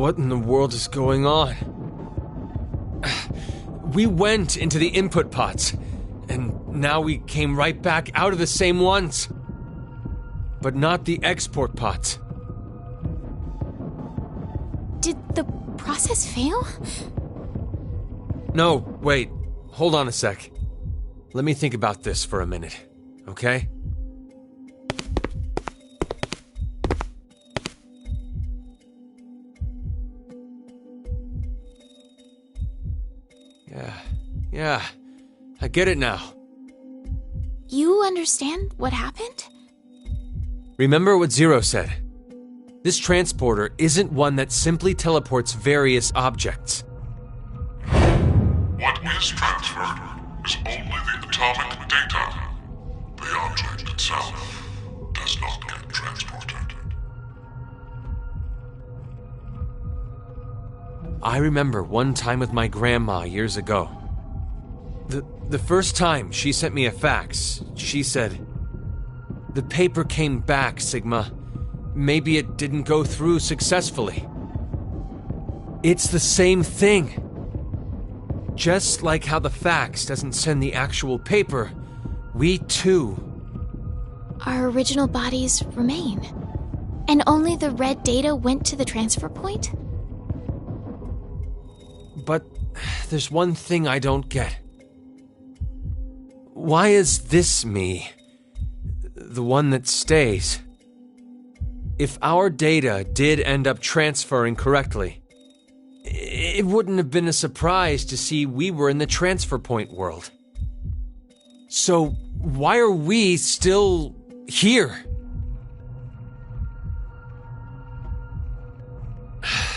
What in the world is going on? We went into the input pods, and now we came right back out of the same ones. But not the export pods. Did the process fail? No, wait. Hold on a sec. Let me think about this for a minute, okay? Yeah, I get it now. You understand what happened? Remember what Zero said. This transporter isn't one that simply teleports various objects. What is transferred is only the atomic data. The object itself does not get transported. I remember one time with my grandma years ago. The first time she sent me a fax, she said, "The paper came back, Sigma. Maybe it didn't go through successfully." It's the same thing. Just like how the fax doesn't send the actual paper, we too. Our original bodies remain. And only the red data went to the transfer point? But there's one thing I don't get. Why is this me the one that stays? If our data did end up transferring correctly, it wouldn't have been a surprise to see we were in the transfer point world. So why are we still here?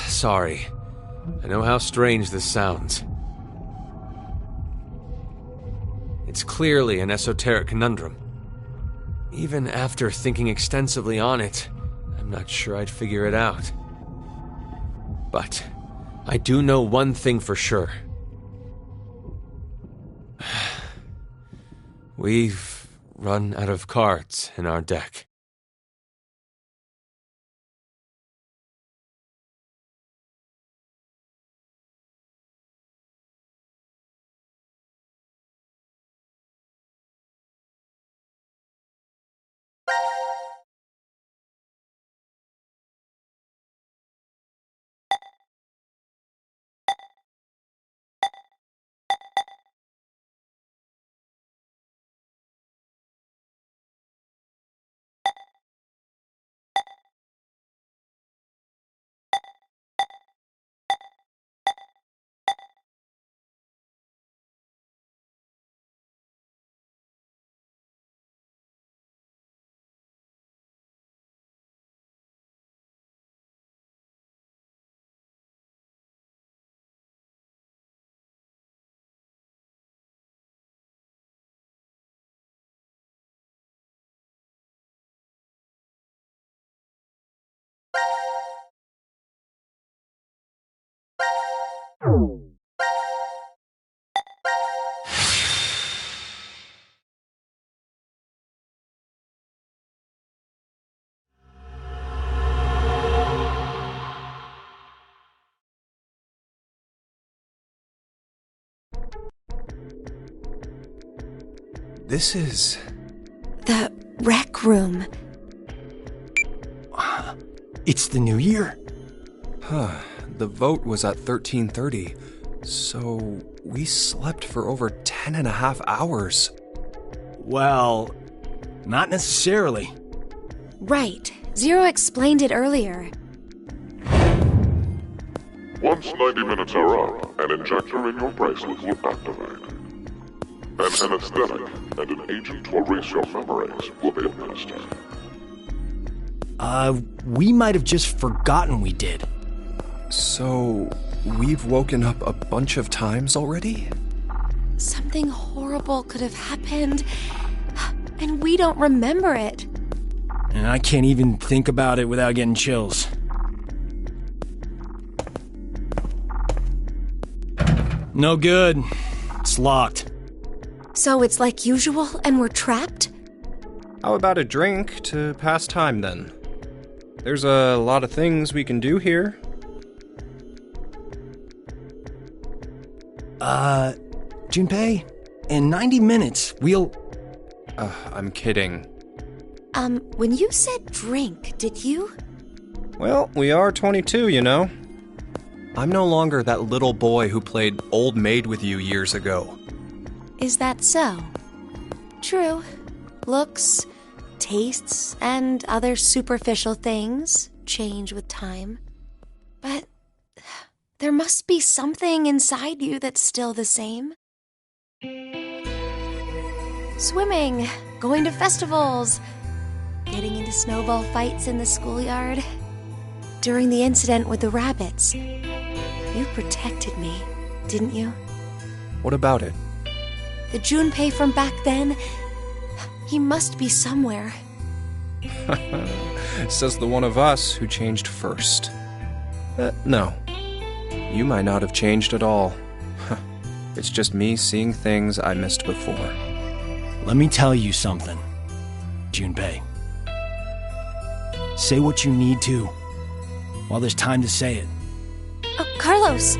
Sorry. I know how strange this sounds. It's clearly an esoteric conundrum. Even after thinking extensively on it, I'm not sure I'd figure it out. But I do know one thing for sure. We've run out of cards in our deck. This is... The rec room. It's the new year. The vote was at 13:30, so we slept for over 10.5 hours. Well, not necessarily. Right. Zero explained it earlier. Once 90 minutes are up, an injector in your bracelet will activate. An anesthetic and an agent to erase your memories will be administered. We might have just forgotten we did. So, we've woken up a bunch of times already? Something horrible could have happened, and we don't remember it. And I can't even think about it without getting chills. No good. It's locked. So it's like usual, and we're trapped? How about a drink to pass time then? There's a lot of things we can do here. Junpei, in 90 minutes, we'll... I'm kidding. When you said drink, did you? Well, we are 22, you know. I'm no longer that little boy who played old maid with you years ago. Is that so? True. Looks, tastes, and other superficial things change with time. But there must be something inside you that's still the same. Swimming, going to festivals, getting into snowball fights in the schoolyard. During the incident with the rabbits, you protected me, didn't you? What about it? The Junpei from back then, he must be somewhere. Says the one of us who changed first. No. You might not have changed at all. It's just me seeing things I missed before. Let me tell you something, Junpei. Say what you need to, while there's time to say it. Oh, Carlos!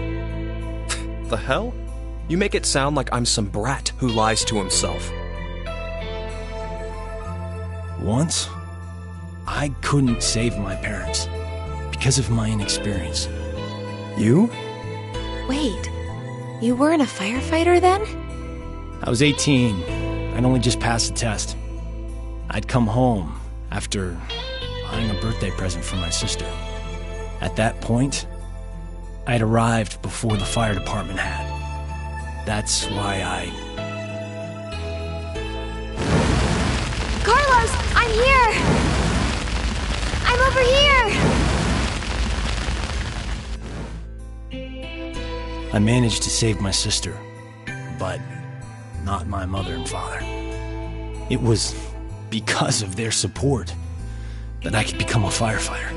The hell? You make it sound like I'm some brat who lies to himself. Once, I couldn't save my parents because of my inexperience. You? Wait, you weren't a firefighter then? I was 18. I'd only just passed the test. I'd come home after buying a birthday present for my sister. At that point, I'd arrived before the fire department had. That's why Carlos, I'm here! I'm over here! I managed to save my sister, but not my mother and father. It was because of their support that I could become a firefighter.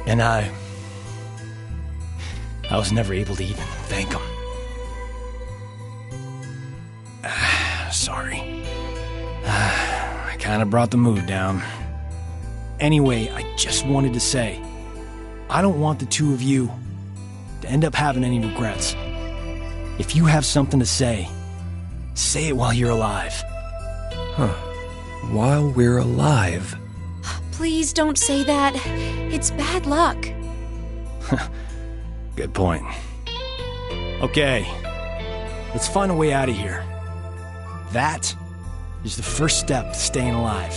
And I was never able to even thank them. Sorry. I kind of brought the mood down. Anyway, I just wanted to say, I don't want the two of you to end up having any regrets. If you have something to say it while you're alive. While we're alive? Please don't say that. It's bad luck. Good point. Okay, let's find a way out of here. That is the first step to staying alive.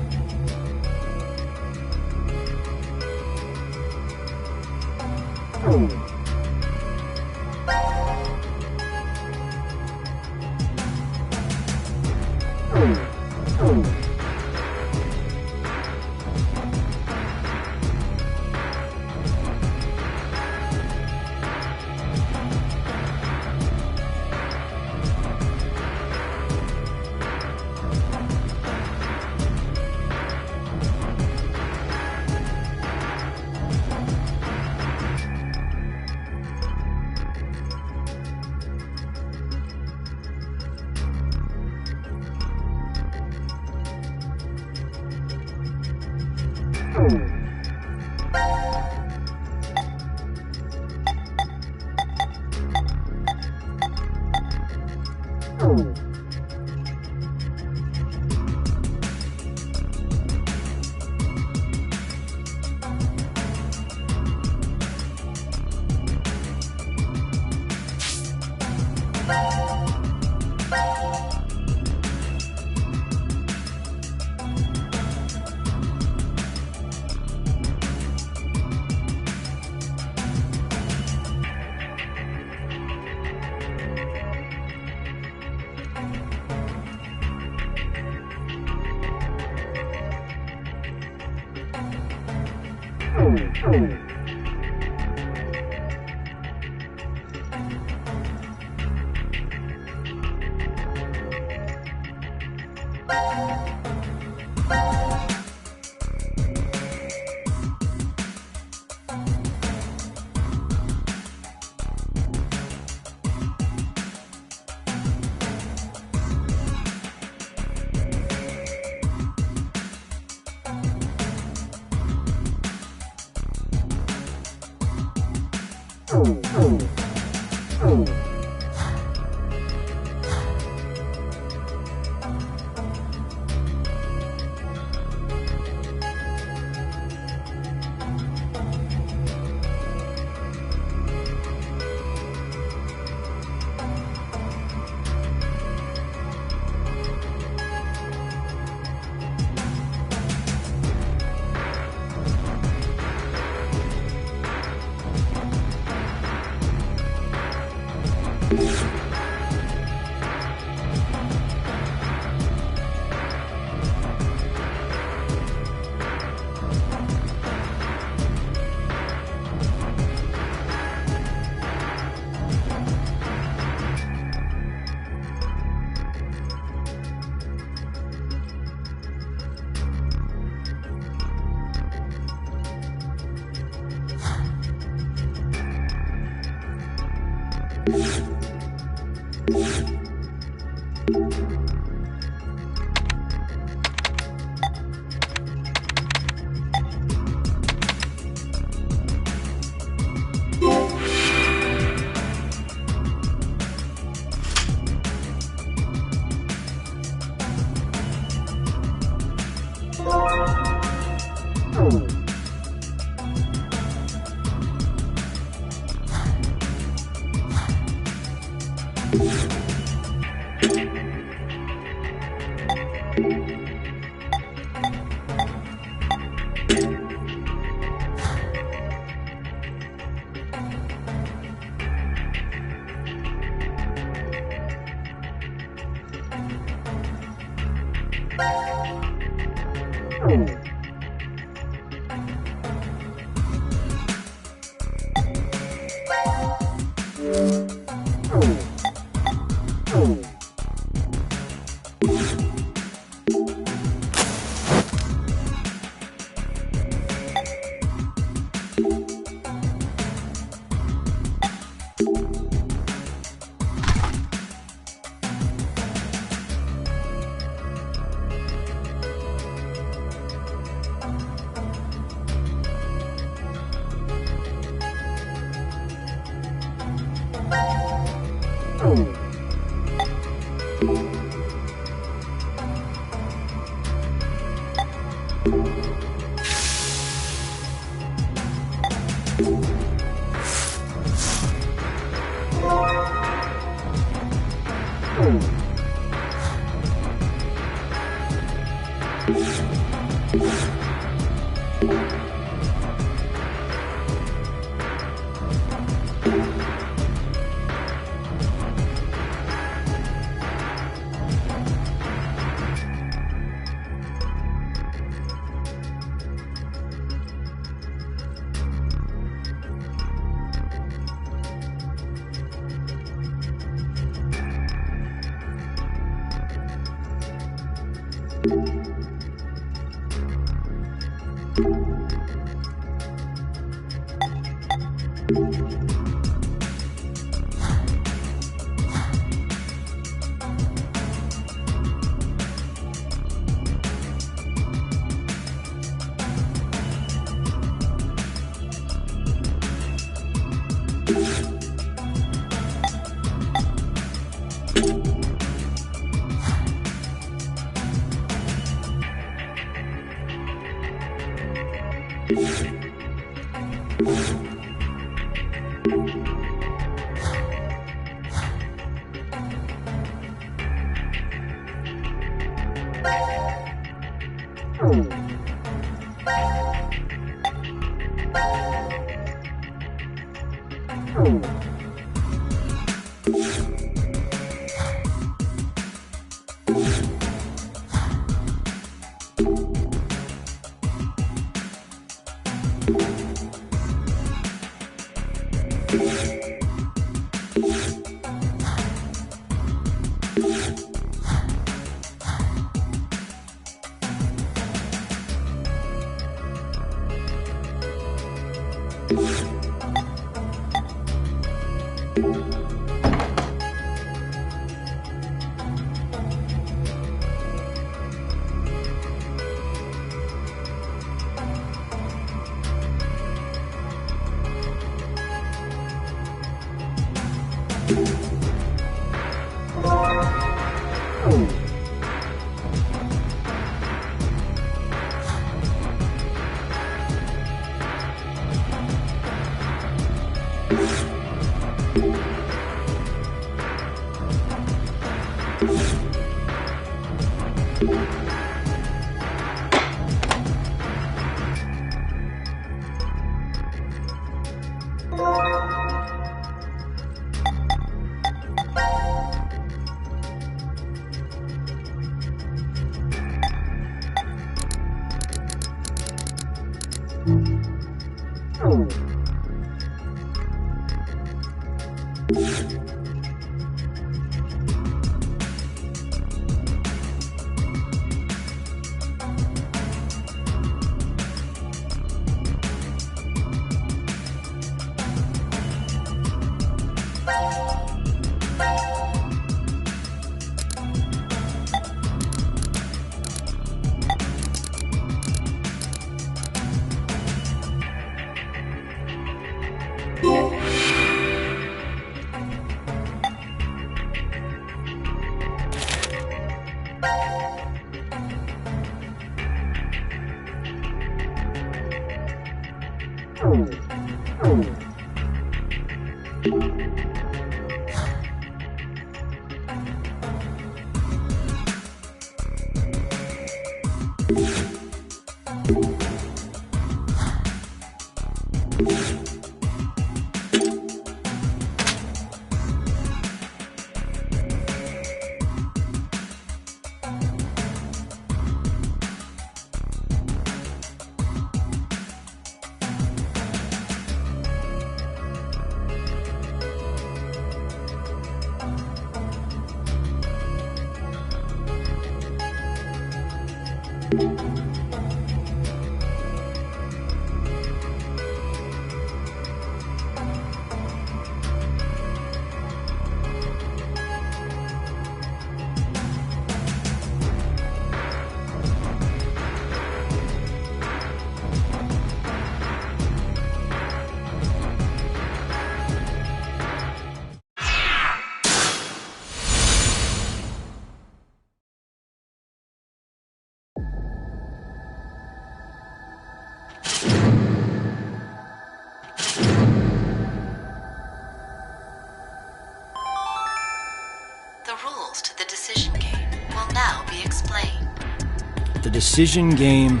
The decision game.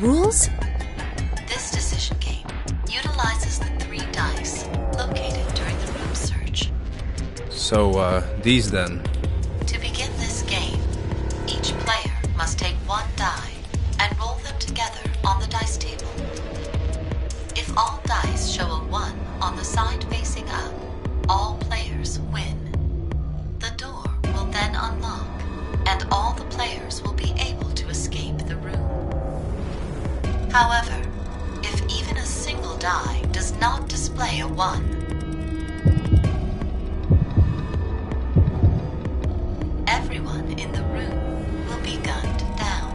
Rules? This decision game utilizes the 3 dice located during the room search. So, these then. To begin this game, each player must take 1 die and roll them together on the dice table. If all dice show a 1 on the side facing up, all players win. The door will then unlock, and all the players will be able to escape the room. However, if even a single die does not display a 1, everyone in the room will be gunned down.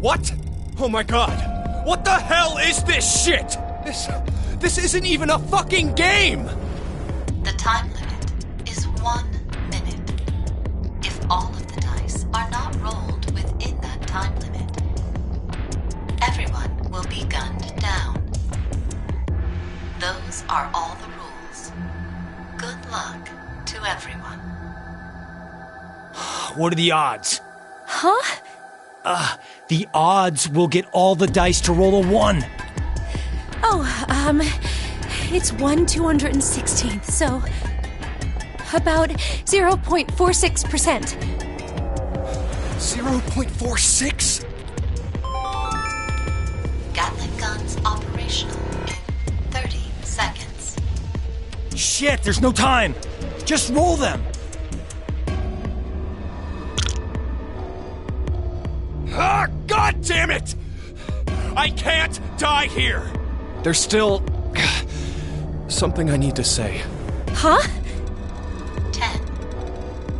What? Oh my god! What the hell is this shit? This isn't even a fucking game! The time limit is 1 minute. If all of the dice are not rolled within What are the odds? Huh? The odds we'll get all the dice to roll a 1. Oh, it's 1/216th, so about 0.46%. 0.46? Gatling guns operational in 30 seconds. Shit, there's no time. Just roll them. Ah, God damn it! I can't die here! There's still something I need to say. Huh? 10,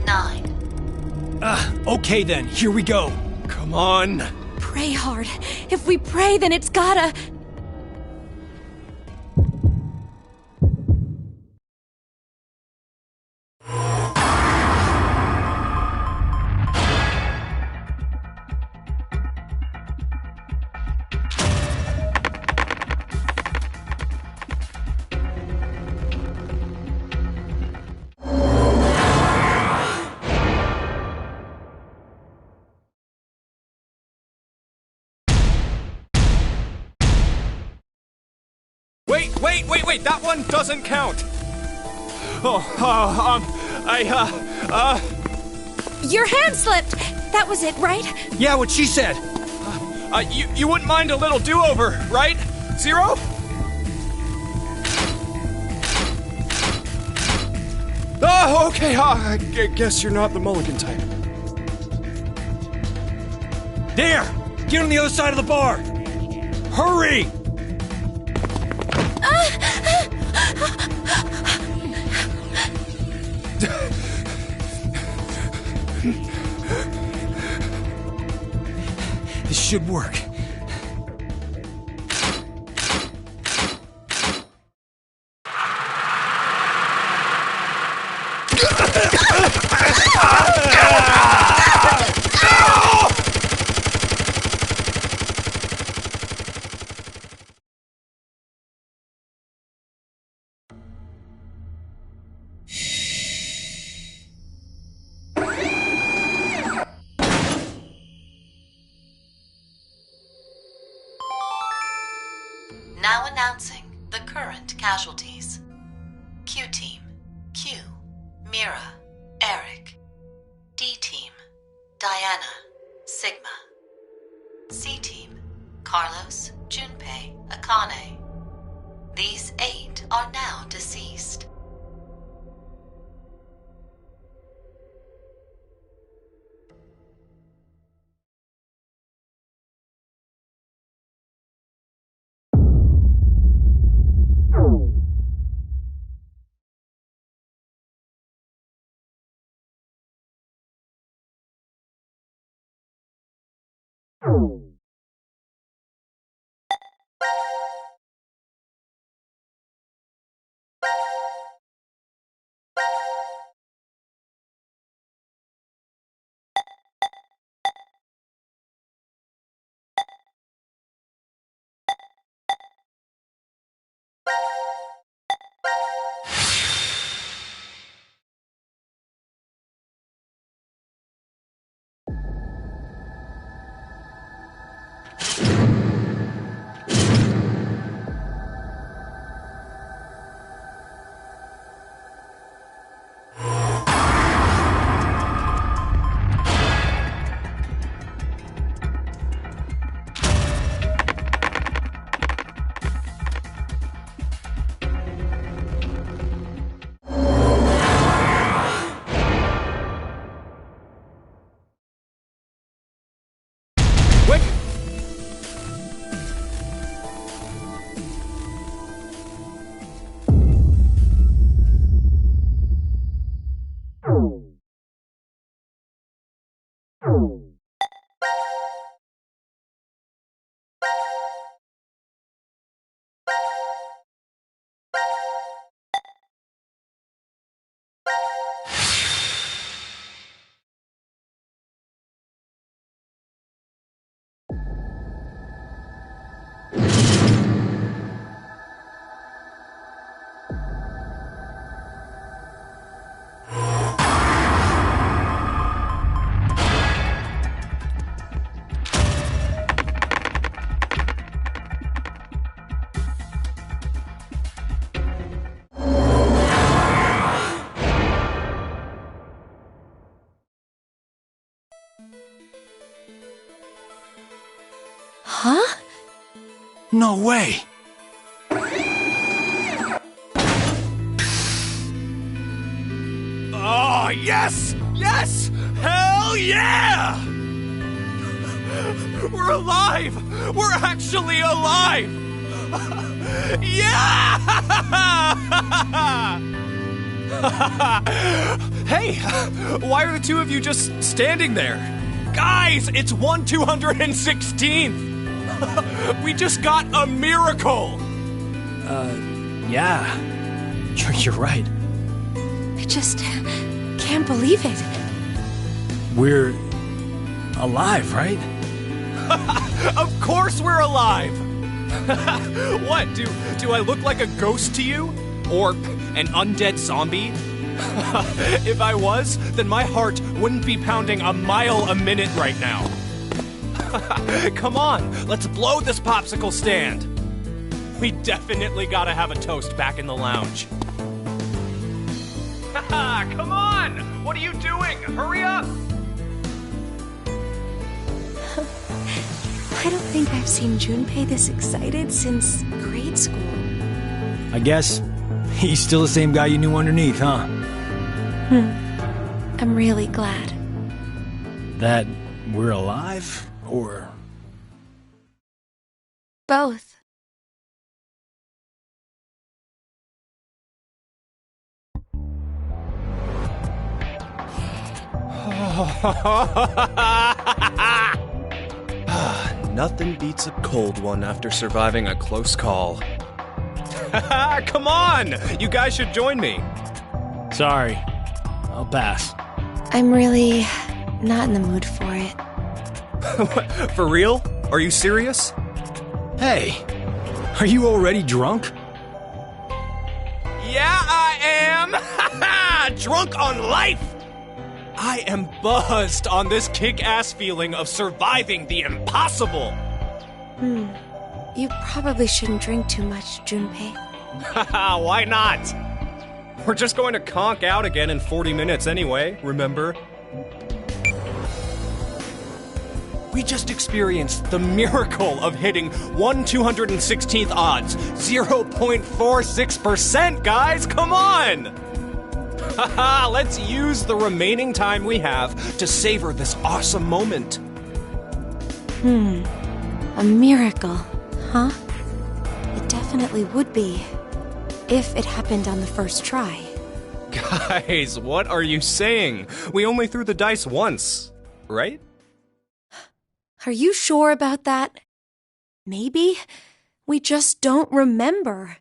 9. Okay then, here we go. Come on. Pray hard. If we pray, then it's gotta... Wait, that one doesn't count! Your hand slipped! That was it, right? Yeah, what she said. You wouldn't mind a little do-over, right? 0? Oh, okay, I guess you're not the mulligan type. There! Get on the other side of the bar! Hurry! This should work. Now announcing the current casualties. Q-Team, Q, Mira, Eric. D-Team, Diana, Sigma. C-Team, Carlos, Junpei, Akane. These 8 are now deceased. Huh? No way! Oh, yes! Yes! Hell yeah! We're alive! We're actually alive! Yeah! Hey, why are the two of you just standing there? Guys, it's 1/216th! We just got a miracle! Yeah. You're right. I just can't believe it. We're alive, right? Of course we're alive! What, do I look like a ghost to you? Or an undead zombie? If I was, then my heart wouldn't be pounding a mile a minute right now. Come on, let's blow this popsicle stand. We definitely gotta have a toast back in the lounge. Come on! What are you doing? Hurry up! I don't think I've seen Junpei this excited since grade school. I guess he's still the same guy you knew underneath, huh? I'm really glad. That we're alive, or... Both. Nothing beats a cold one after surviving a close call. Come on! You guys should join me. Sorry. I'll pass. I'm really not in the mood for it. For real? Are you serious? Hey, are you already drunk? Yeah, I am! Drunk on life! I am buzzed on this kick-ass feeling of surviving the impossible! You probably shouldn't drink too much, Junpei. Why not? We're just going to conk out again in 40 minutes anyway, remember? We just experienced the miracle of hitting 1/216th odds, 0.46%, guys! Come on! Let's use the remaining time we have to savor this awesome moment. A miracle, huh? It definitely would be. If it happened on the first try. Guys, what are you saying? We only threw the dice once, right? Are you sure about that? Maybe we just don't remember.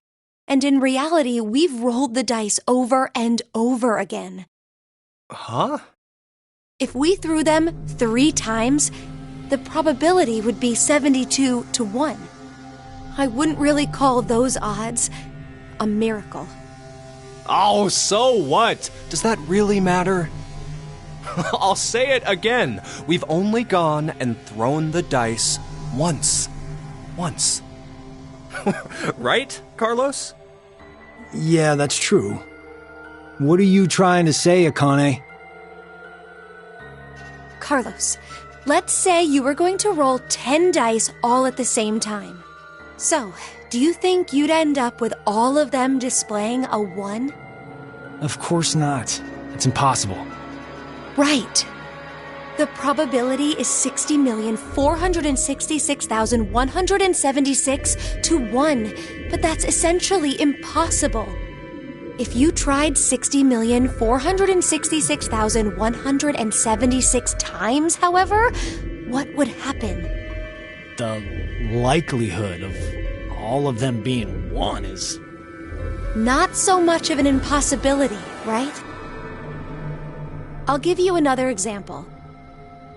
And in reality, we've rolled the dice over and over again. Huh? If we threw them 3 times, the probability would be 72-1. I wouldn't really call those odds a miracle. Oh, so what? Does that really matter? I'll say it again. We've only gone and thrown the dice once. Once. Right, Carlos? Yeah, that's true. What are you trying to say, Akane? Carlos, let's say you were going to roll 10 dice all at the same time. So, do you think you'd end up with all of them displaying a 1? Of course not. It's impossible. Right. The probability is 60,466,176 to 1, but that's essentially impossible. If you tried 60,466,176 times, however, what would happen? The likelihood of all of them being 1 is... Not so much of an impossibility, right? I'll give you another example.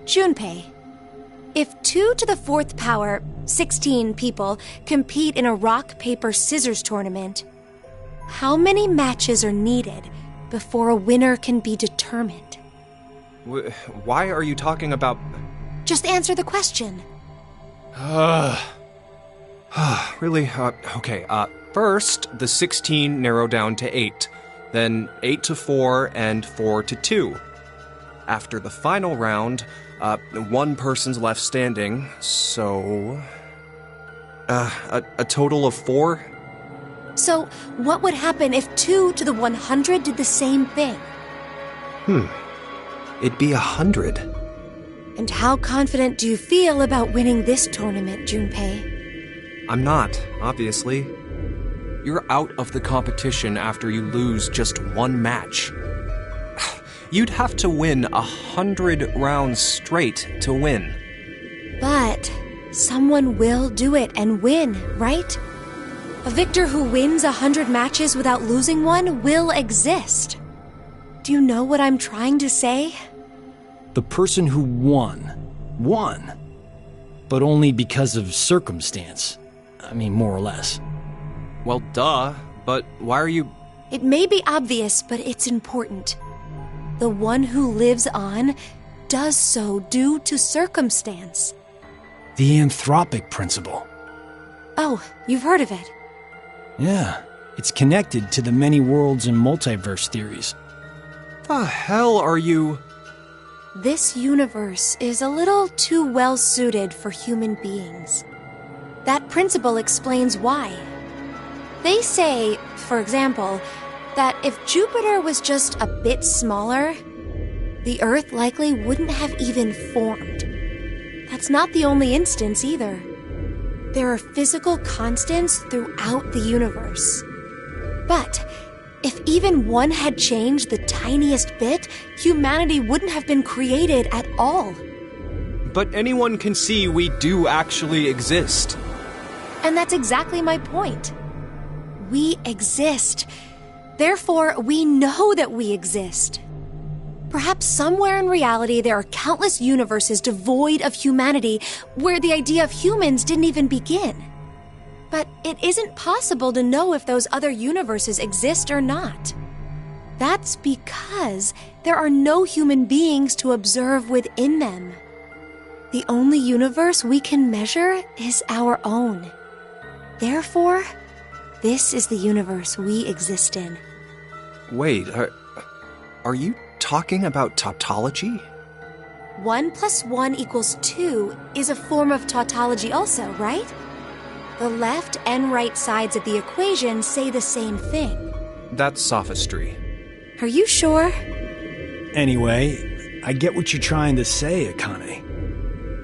Junpei, if 2 to the 4th power, 16 people, compete in a rock, paper, scissors tournament, how many matches are needed before a winner can be determined? Why are you talking about... Just answer the question. Really? Okay, first, the 16 narrow down to 8, then 8 to 4, and 4 to 2. After the final round, 1 person's left standing, so... A total of 4? So, what would happen if 2 to the 100 did the same thing? It'd be 100. And how confident do you feel about winning this tournament, Junpei? I'm not, obviously. You're out of the competition after you lose just 1 match. You'd have to win 100 rounds straight to win. But someone will do it and win, right? A victor who wins 100 matches without losing one will exist. Do you know what I'm trying to say? The person who won. But only because of circumstance. I mean, more or less. Well, duh, but why are you... It may be obvious, but it's important. The one who lives on does so due to circumstance. The anthropic principle. Oh, you've heard of it. Yeah, it's connected to the many worlds and multiverse theories. The hell are you... This universe is a little too well suited for human beings. That principle explains why. They say, for example, that if Jupiter was just a bit smaller, the Earth likely wouldn't have even formed. That's not the only instance either. There are physical constants throughout the universe. But if even one had changed the tiniest bit, humanity wouldn't have been created at all. But anyone can see we do actually exist. And that's exactly my point. We exist. Therefore, we know that we exist. Perhaps somewhere in reality there are countless universes devoid of humanity where the idea of humans didn't even begin. But it isn't possible to know if those other universes exist or not. That's because there are no human beings to observe within them. The only universe we can measure is our own. Therefore, this is the universe we exist in. Wait, are you talking about tautology? 1 + 1 = 2 is a form of tautology also, right? The left and right sides of the equation say the same thing. That's sophistry. Are you sure? Anyway, I get what you're trying to say, Akane.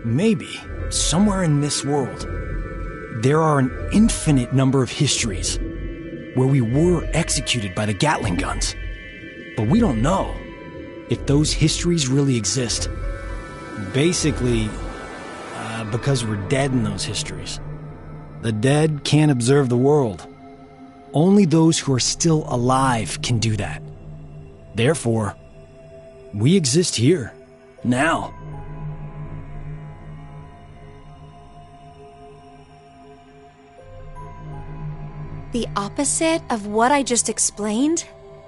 Maybe, somewhere in this world, there are an infinite number of histories where we were executed by the Gatling guns. But we don't know if those histories really exist. Basically, because we're dead in those histories. The dead can't observe the world. Only those who are still alive can do that. Therefore, we exist here, now. The opposite of what I just explained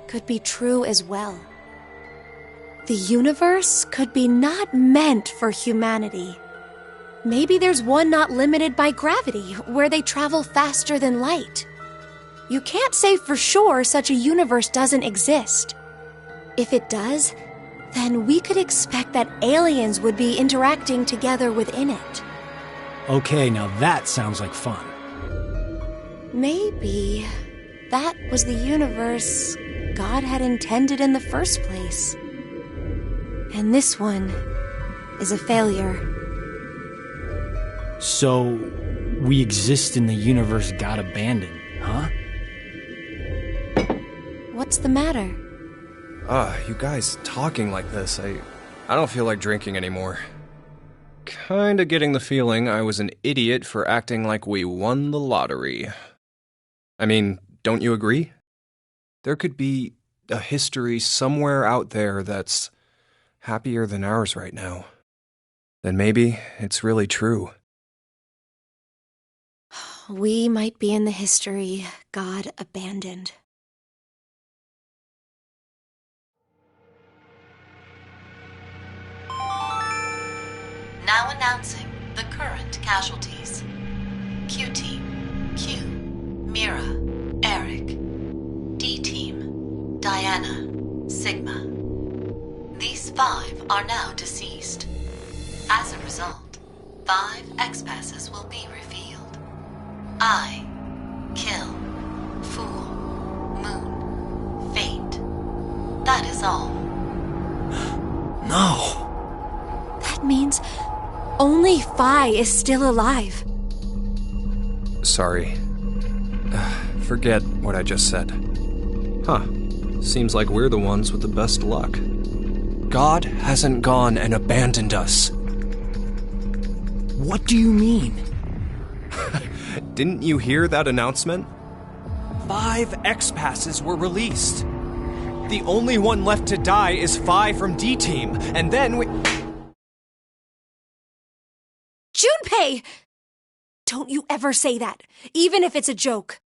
could be true as well. The universe could be not meant for humanity. Maybe there's one not limited by gravity, where they travel faster than light. You can't say for sure such a universe doesn't exist. If it does, then we could expect that aliens would be interacting together within it. Okay, now that sounds like fun. Maybe that was the universe God had intended in the first place. And this one is a failure. So, we exist in the universe God abandoned, huh? What's the matter? You guys talking like this, I don't feel like drinking anymore. Kinda getting the feeling I was an idiot for acting like we won the lottery. I mean, don't you agree? There could be a history somewhere out there that's happier than ours right now. Then maybe it's really true. We might be in the history God abandoned. Now announcing the current casualties. Q-Team, Q, Mira, Eric. D-Team, Diana, Sigma. These 5 are now deceased. As a result, 5 X-Passes will be revealed. I, kill, fool, moon, fate. That is all. No. That means only Phi is still alive. Sorry. Forget what I just said. Huh. Seems like we're the ones with the best luck. God hasn't gone and abandoned us. What do you mean? Didn't you hear that announcement? 5 X-Passes were released. The only one left to die is Phi from D-Team, and then we... Junpei! Don't you ever say that, even if it's a joke.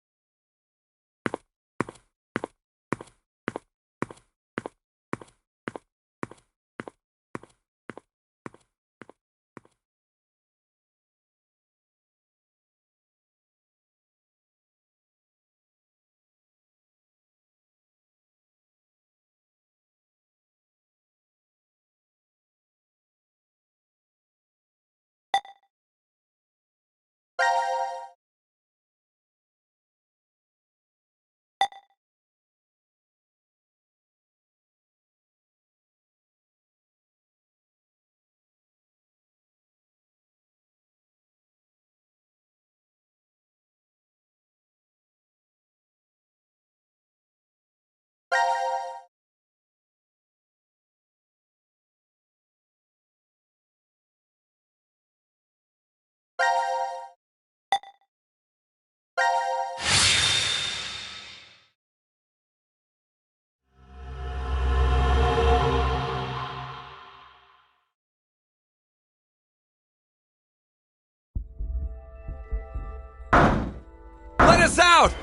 Let us out!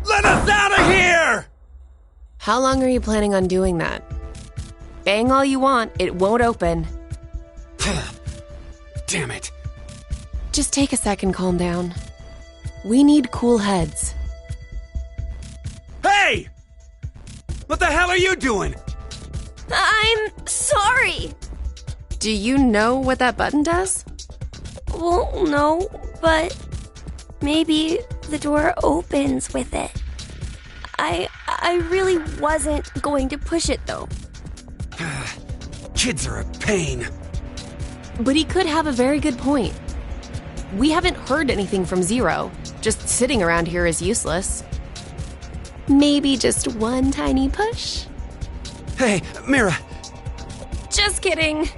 Let us out of here! How long are you planning on doing that? Bang all you want, it won't open. Damn it. Just take a second, calm down. We need cool heads. Hey! What the hell are you doing? I'm sorry. Do you know what that button does? Well, no, but maybe the door opens with it. I really wasn't going to push it, though. Kids are a pain. But he could have a very good point. We haven't heard anything from Zero. Just sitting around here is useless. Maybe just one tiny push? Hey, Mira. Just kidding.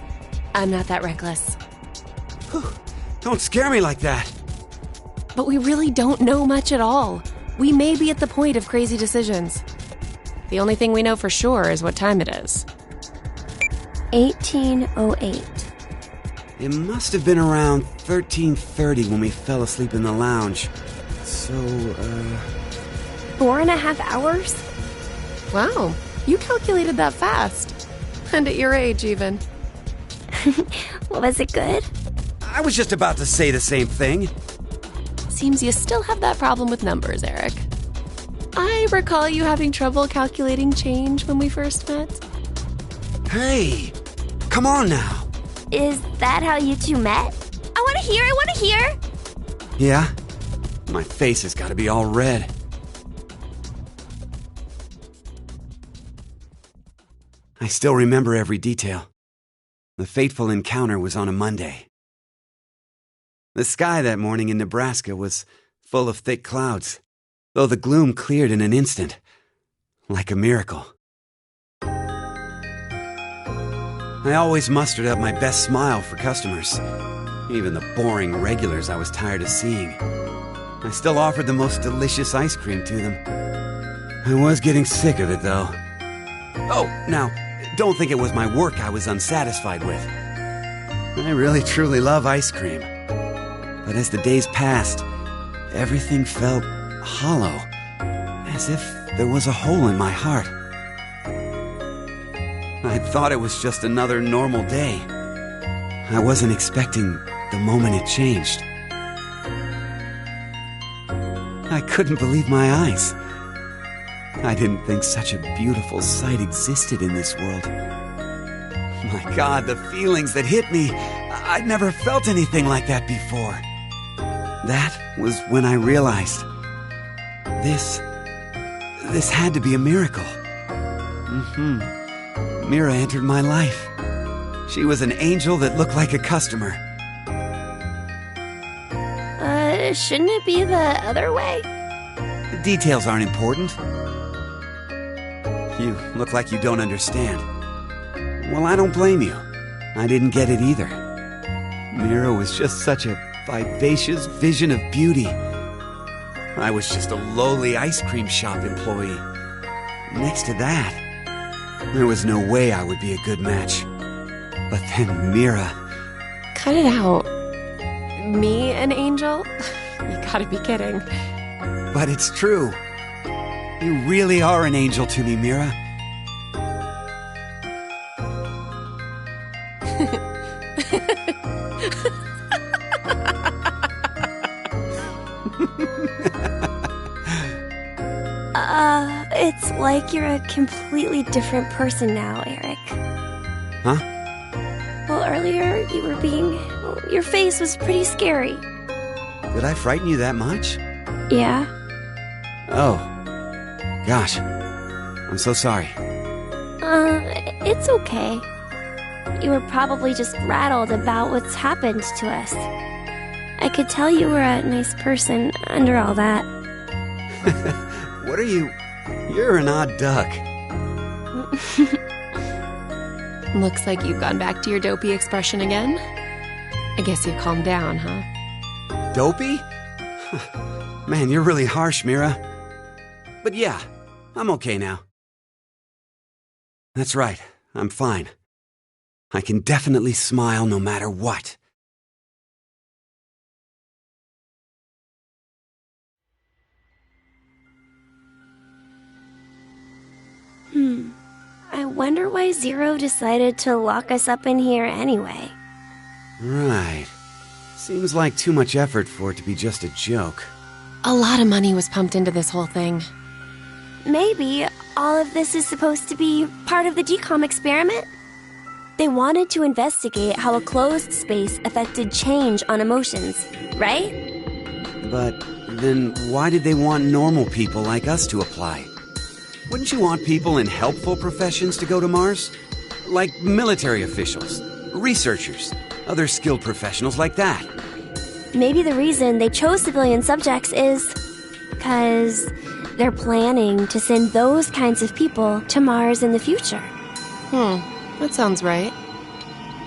I'm not that reckless. Don't scare me like that. But we really don't know much at all. We may be at the point of crazy decisions. The only thing we know for sure is what time it is. 1808. It must have been around 13:30 when we fell asleep in the lounge. So, 4.5 hours? Wow, you calculated that fast. And at your age, even. Was it good? I was just about to say the same thing. Seems you still have that problem with numbers, Eric. I recall you having trouble calculating change when we first met. Hey, come on now. Is that how you two met? I want to hear! Yeah? My face has got to be all red. I still remember every detail. The fateful encounter was on a Monday. The sky that morning in Nebraska was full of thick clouds, though the gloom cleared in an instant, like a miracle. I always mustered up my best smile for customers, even the boring regulars I was tired of seeing. I still offered the most delicious ice cream to them. I was getting sick of it, though. Oh, now, don't think it was my work I was unsatisfied with. I really truly love ice cream. But as the days passed, everything felt hollow, as if there was a hole in my heart. I thought it was just another normal day. I wasn't expecting the moment it changed. I couldn't believe my eyes. I didn't think such a beautiful sight existed in this world. My God, the feelings that hit me, I'd never felt anything like that before. That was when I realized this had to be a miracle. Mira entered my life. She was an angel that looked like a customer. Shouldn't it be the other way? The details aren't important. You look like you don't understand. Well, I don't blame you. I didn't get it either. Mira was just such a vivacious vision of beauty. I was just a lowly ice cream shop employee. Next to that, there was no way I would be a good match. But then Mira... Cut it out. Me, an angel? You gotta be kidding. But it's true. You really are an angel to me, Mira. It's like you're a completely different person now, Eric. Huh? Well, earlier you were your face was pretty scary. Did I frighten you that much? Yeah. Oh. Gosh. I'm so sorry. It's okay. You were probably just rattled about what's happened to us. I could tell you were a nice person under all that. What are you... You're an odd duck. Looks like you've gone back to your dopey expression again. I guess you calmed down, huh? Dopey? Man, you're really harsh, Mira. But yeah, I'm okay now. That's right, I'm fine. I can definitely smile no matter what. I wonder why Zero decided to lock us up in here anyway. Right. Seems like too much effort for it to be just a joke. A lot of money was pumped into this whole thing. Maybe all of this is supposed to be part of the decom experiment? They wanted to investigate how a closed space affected change on emotions, right? But then why did they want normal people like us to apply? Wouldn't you want people in helpful professions to go to Mars? Like military officials, researchers, other skilled professionals like that. Maybe the reason they chose civilian subjects is because they're planning to send those kinds of people to Mars in the future. That sounds right.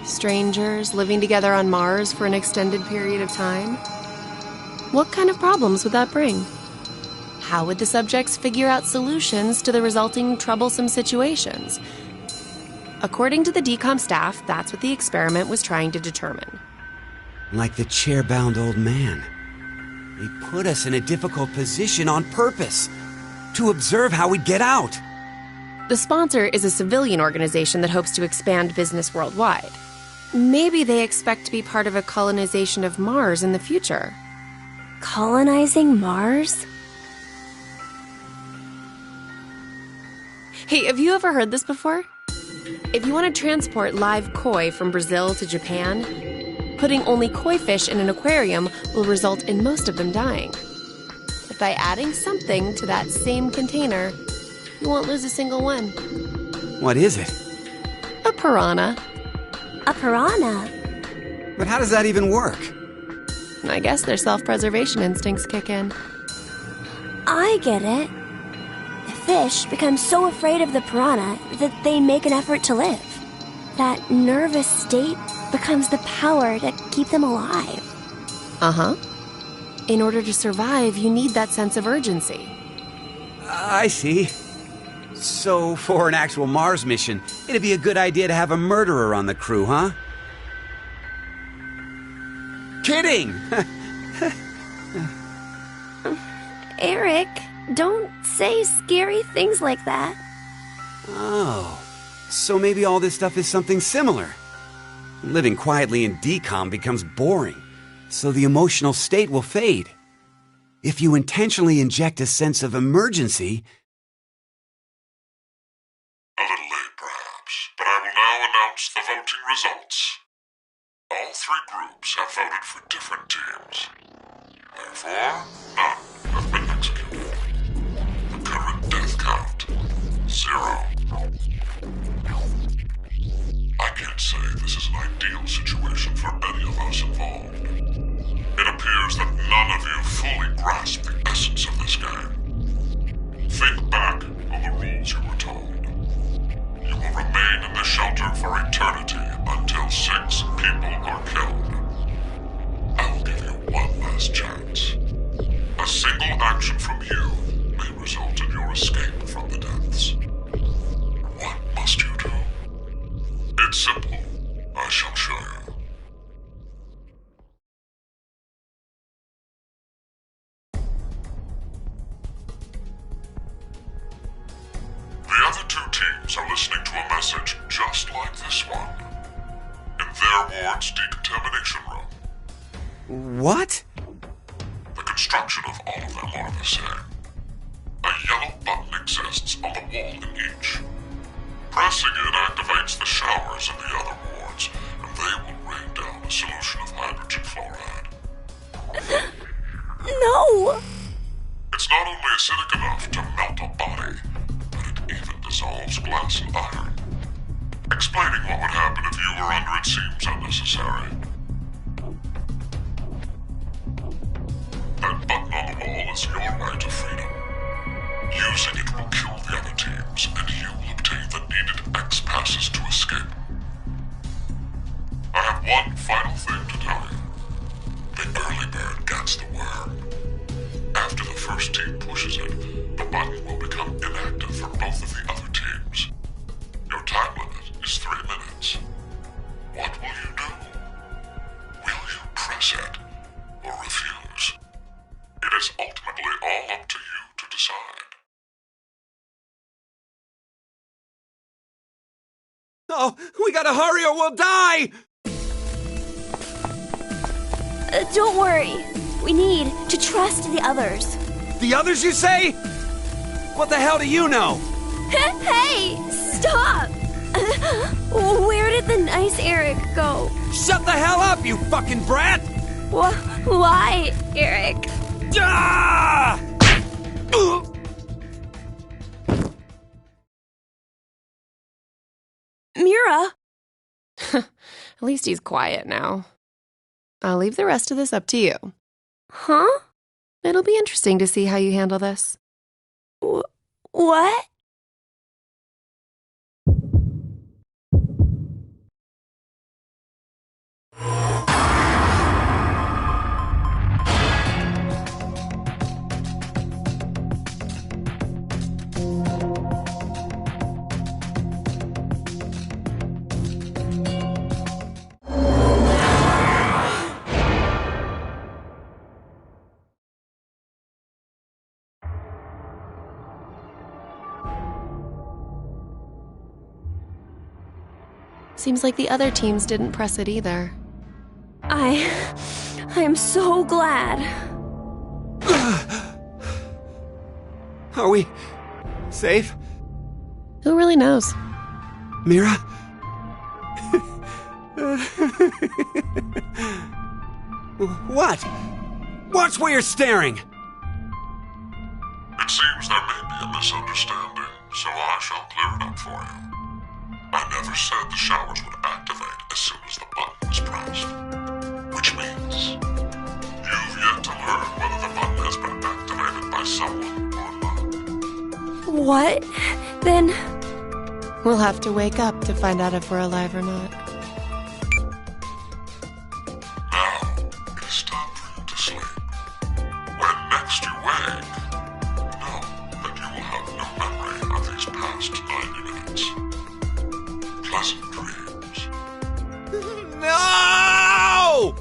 Strangers living together on Mars for an extended period of time. What kind of problems would that bring? How would the subjects figure out solutions to the resulting troublesome situations? According to the decom staff, that's what the experiment was trying to determine. Like the chair-bound old man. They put us in a difficult position on purpose, to observe how we'd get out. The sponsor is a civilian organization that hopes to expand business worldwide. Maybe they expect to be part of a colonization of Mars in the future. Colonizing Mars? Hey, have you ever heard this before? If you want to transport live koi from Brazil to Japan, putting only koi fish in an aquarium will result in most of them dying. But by adding something to that same container, you won't lose a single one. What is it? A piranha. A piranha? But how does that even work? I guess their self-preservation instincts kick in. I get it. The fish become so afraid of the piranha that they make an effort to live. That nervous state becomes the power to keep them alive. Uh-huh. In order to survive, you need that sense of urgency. I see. So, for an actual Mars mission, it'd be a good idea to have a murderer on the crew, huh? Kidding! Eric, don't say scary things like that. Oh, so maybe all this stuff is something similar. Living quietly in decom becomes boring, so the emotional state will fade. If you intentionally inject a sense of emergency... A little late, perhaps, but I will now announce the voting results. All three groups have voted for different teams. Therefore, none have been executed. The current death count, 0. I can't say this is an ideal situation for any of us involved. It appears that none of you fully grasp the essence of this game. Think back on the rules you were told. You will remain in the shelter for eternity until 6 people are killed. I will give you one last chance. A single action from you may result in your escape from the depths. What must you do? It's simple. I shall show you. The other 2 teams are listening to a message just like this one. In their ward's decontamination room. What? The construction of all of them are the same. A yellow button exists on the wall in each. Pressing it activates the showers in the other wards, and they will rain down a solution of hydrogen fluoride. No! It's not only acidic enough to melt a body, but it even dissolves glass and iron. Explaining what would happen if you were under it seems unnecessary. That button on the wall is your right to freedom. Using it will kill the other teams, and you will obtain the needed X passes to escape. I have one final thing to tell you. The early bird gets the worm. After the first team pushes it, the button will become inactive for both of the other teams. Your time limit is 3 minutes. What will you do? Will you press it or refuse? It is ultimately all up to you to decide. Oh, we gotta hurry or we'll die! Don't worry. We need to trust the others. The others, you say? What the hell do you know? Hey! Stop! Where did the nice Eric go? Shut the hell up, you fucking brat! Why, Eric? Ah! Mira? At least he's quiet now. I'll leave the rest of this up to you. Huh? It'll be interesting to see how you handle this. What? Seems like the other teams didn't press it either. I'm so glad. Are we safe? Who really knows? Mira? What? Watch where you're staring! It seems there may be a misunderstanding, so I shall clear it up for you. I never said the showers would activate as soon as the button was pressed. Which means you've yet to learn whether the button has been activated by someone or not. What? Then... We'll have to wake up to find out if we're alive or not. Now, it is time for you to sleep. When next you wake, know that you will have no memory of these past 90 minutes. Pleasant dreams. No!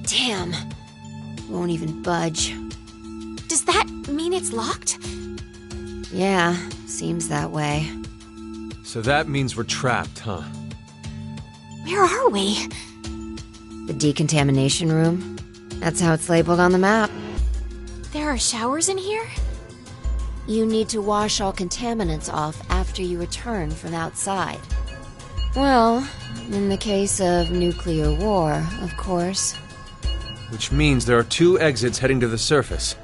Damn. Won't even budge. Does that mean it's locked? Yeah, seems that way. So that means we're trapped, huh? Where are we? The decontamination room? That's how it's labeled on the map. There are showers in here? You need to wash all contaminants off after you return from outside. Well, in the case of nuclear war, of course. Which means there are 2 exits heading to the surface.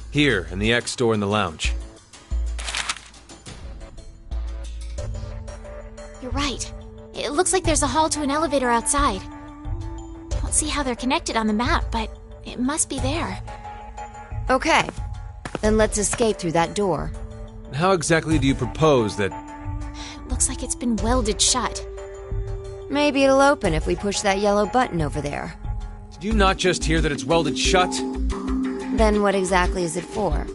Here, and the X door in the lounge. You're right. It looks like there's a hall to an elevator outside. Don't see how they're connected on the map, but it must be there. Okay, then let's escape through that door. How exactly do you propose that... Looks like it's been welded shut. Maybe it'll open if we push that yellow button over there. Did you not just hear that it's welded shut? Then what exactly is it for?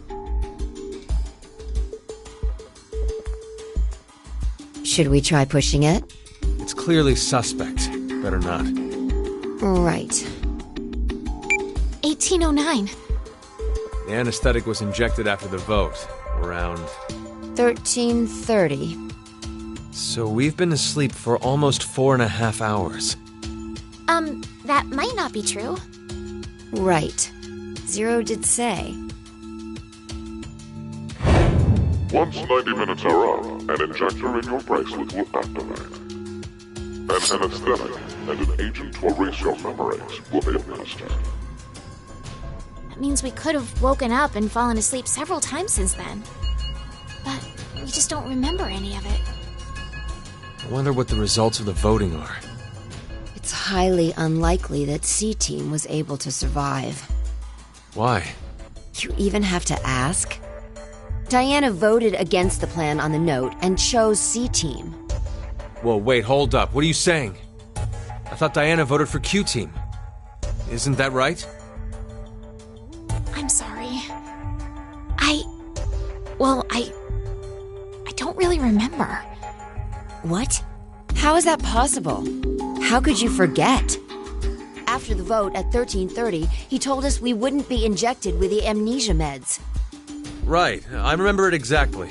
Should we try pushing it? It's clearly suspect. Better not. Right. 1809. The anesthetic was injected after the vote, around... 1330. So we've been asleep for almost 4.5 hours. That might not be true. Right. Zero did say. Once 90 minutes are up, an injector in your bracelet will activate. An anesthetic and an agent to erase your memories will be administered. That means we could have woken up and fallen asleep several times since then. But we just don't remember any of it. I wonder what the results of the voting are. It's highly unlikely that C-Team was able to survive. Why? You even have to ask? Diana voted against the plan on the note and chose C-Team. Whoa, wait, hold up. What are you saying? I thought Diana voted for Q-Team. Isn't that right? I'm sorry. I don't really remember. What? How is that possible? How could you forget? After the vote at 1330, he told us we wouldn't be injected with the amnesia meds. Right, I remember it exactly.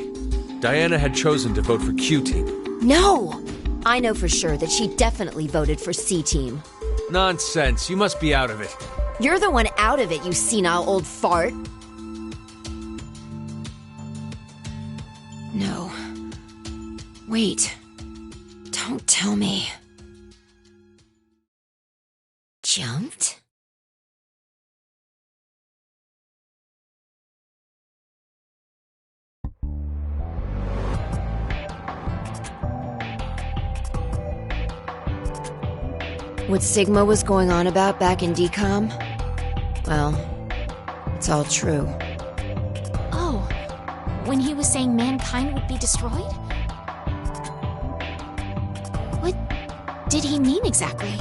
Diana had chosen to vote for Q-Team. No! I know for sure that she definitely voted for C-Team. Nonsense, you must be out of it. You're the one out of it, you senile old fart. No. Wait. Don't tell me. Jumped? What Sigma was going on about back in DCOM? Well, it's all true. Oh, when he was saying mankind would be destroyed? What did he mean exactly?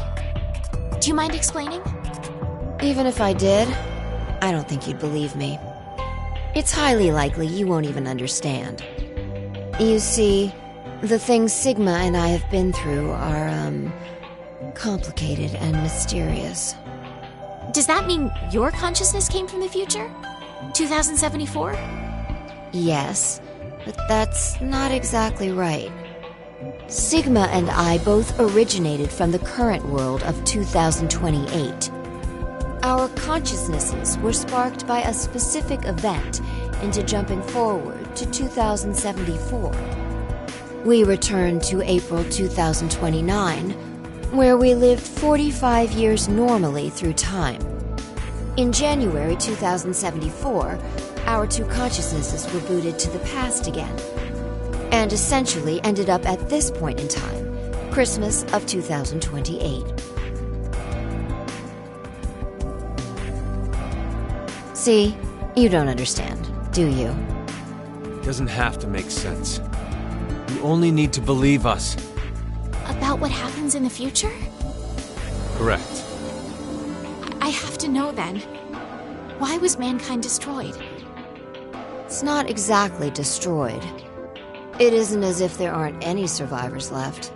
Do you mind explaining? Even if I did, I don't think you'd believe me. It's highly likely you won't even understand. You see, the things Sigma and I have been through are, complicated and mysterious. Does that mean your consciousness came from the future? 2074? Yes, but that's not exactly right. Sigma and I both originated from the current world of 2028. Our consciousnesses were sparked by a specific event into jumping forward to 2074. We returned to April 2029, where we lived 45 years normally through time. In January 2074, our two consciousnesses were booted to the past again, and essentially ended up at this point in time, Christmas of 2028. See, you don't understand, do you? Doesn't have to make sense. You only need to believe us. About what happens in the future? Correct. I have to know then. Why was mankind destroyed? It's not exactly destroyed. It isn't as if there aren't any survivors left.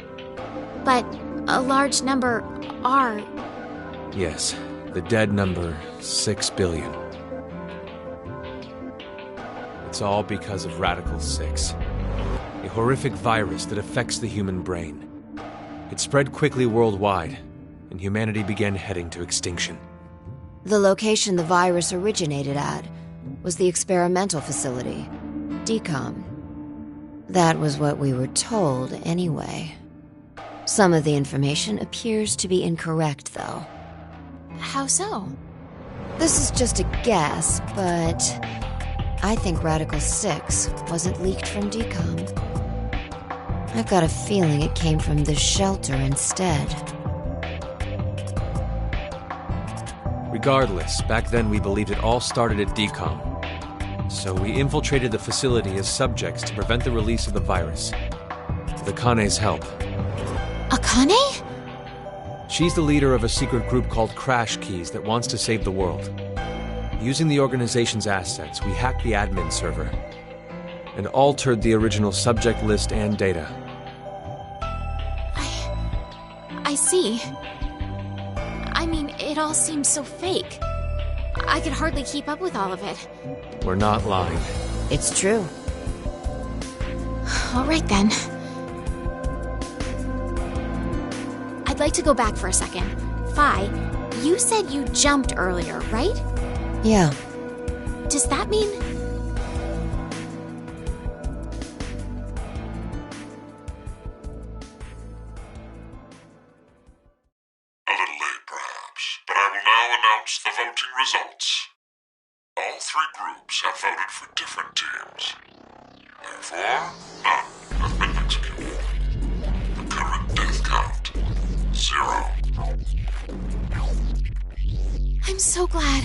But a large number are. Yes, the dead number 6 billion. It's all because of Radical 6, a horrific virus that affects the human brain. It spread quickly worldwide, and humanity began heading to extinction. The location the virus originated at was the experimental facility, DECOM. That was what we were told, anyway. Some of the information appears to be incorrect, though. How so? This is just a guess, but I think Radical 6 wasn't leaked from DECOM. I've got a feeling it came from this shelter instead. Regardless, back then we believed it all started at DECOM. So we infiltrated the facility as subjects to prevent the release of the virus. With Akane's help. Akane? She's the leader of a secret group called Crash Keys that wants to save the world. Using the organization's assets, we hacked the admin server and altered the original subject list and data. I see. I mean, it all seems so fake. I could hardly keep up with all of it. We're not lying. It's true. All right, then. I'd like to go back for a second. Fi, you said you jumped earlier, right? Yeah. Does that mean... A little late, perhaps, but I will now announce the voting results. All three groups have voted for different teams. Therefore, none have been executed. The current death count, 0. I'm so glad.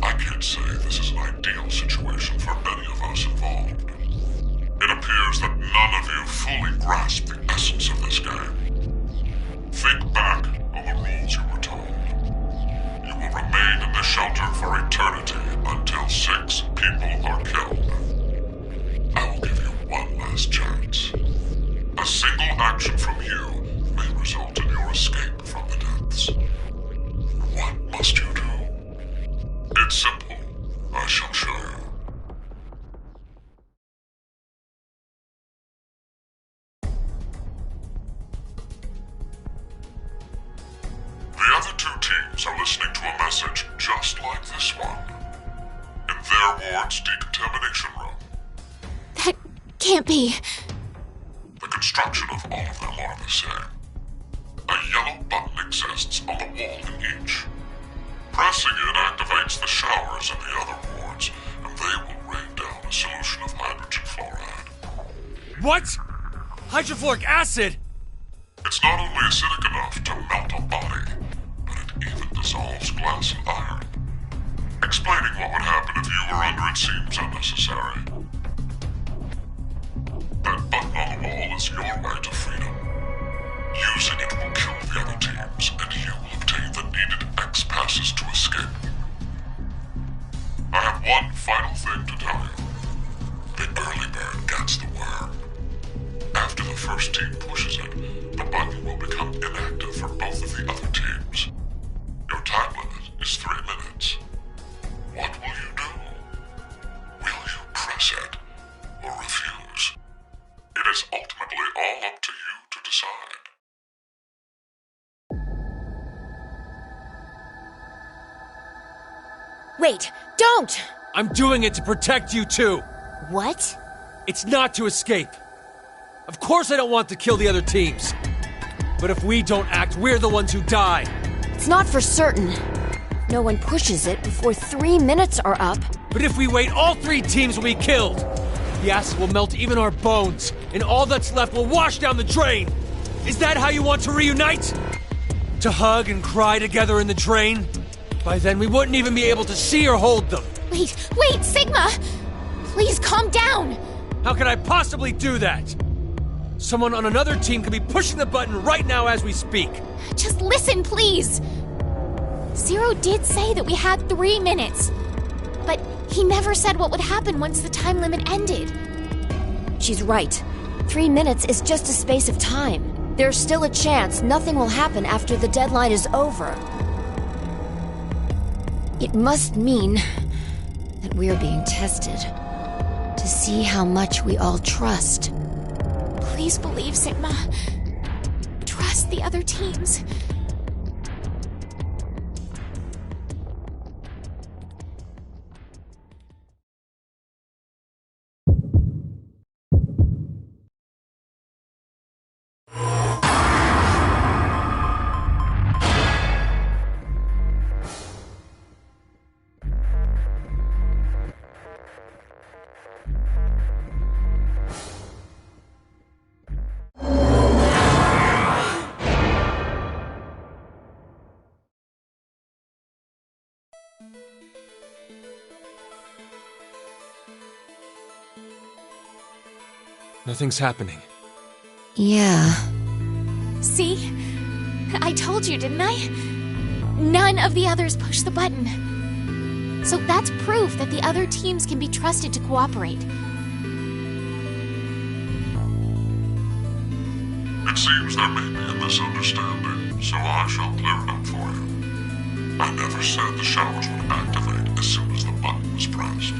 I can't say this is an ideal situation for any of us involved. It appears that none of you fully grasp the essence of this game. Think back on the rules you were told. You will remain in the shelter for eternity until 6 people are killed. I will give you one last chance. A single action from you may result in your escape from the depths. What must you do? It's simple. I shall show you. The other two teams are listening to a message just like this one. In their ward's decontamination room. That can't be. The construction of all of them are the same. A yellow button exists on the wall in each. Pressing it activates the showers in the other wards, and they will rain down a solution of hydrogen fluoride. What? Hydrofluoric acid? It's not only acidic enough to melt a body, but it even dissolves glass and iron. Explaining what would happen if you were under it seems unnecessary. That button on the wall is your way to freedom. Using it will kill the other teams, and you will obtain the needed X passes to escape. I have one final thing to tell you. The early bird gets the worm. After the first team pushes it, the button will become inactive for both of the other teams. Your time limit is 3 minutes. What will you do? Will you press Wait, don't! I'm doing it to protect you too. What? It's not to escape. Of course I don't want to kill the other teams. But if we don't act, we're the ones who die. It's not for certain. No one pushes it before 3 minutes are up. But if we wait, all 3 teams will be killed. The acid will melt even our bones, and all that's left will wash down the drain. Is that how you want to reunite? To hug and cry together in the drain? By then, we wouldn't even be able to see or hold them. Wait, Sigma! Please calm down! How can I possibly do that? Someone on another team could be pushing the button right now as we speak. Just listen, please! Zero did say that we had 3 minutes. But he never said what would happen once the time limit ended. She's right. 3 minutes is just a space of time. There's still a chance nothing will happen after the deadline is over. It must mean that we're being tested to see how much we all trust. Please believe, Sigma. Trust the other teams. Nothing's happening. Yeah. See? I told you, didn't I? None of the others pushed the button. So that's proof that the other teams can be trusted to cooperate. It seems there may be a misunderstanding, so I shall clear it up for you. I never said the showers would activate as soon as the button was pressed.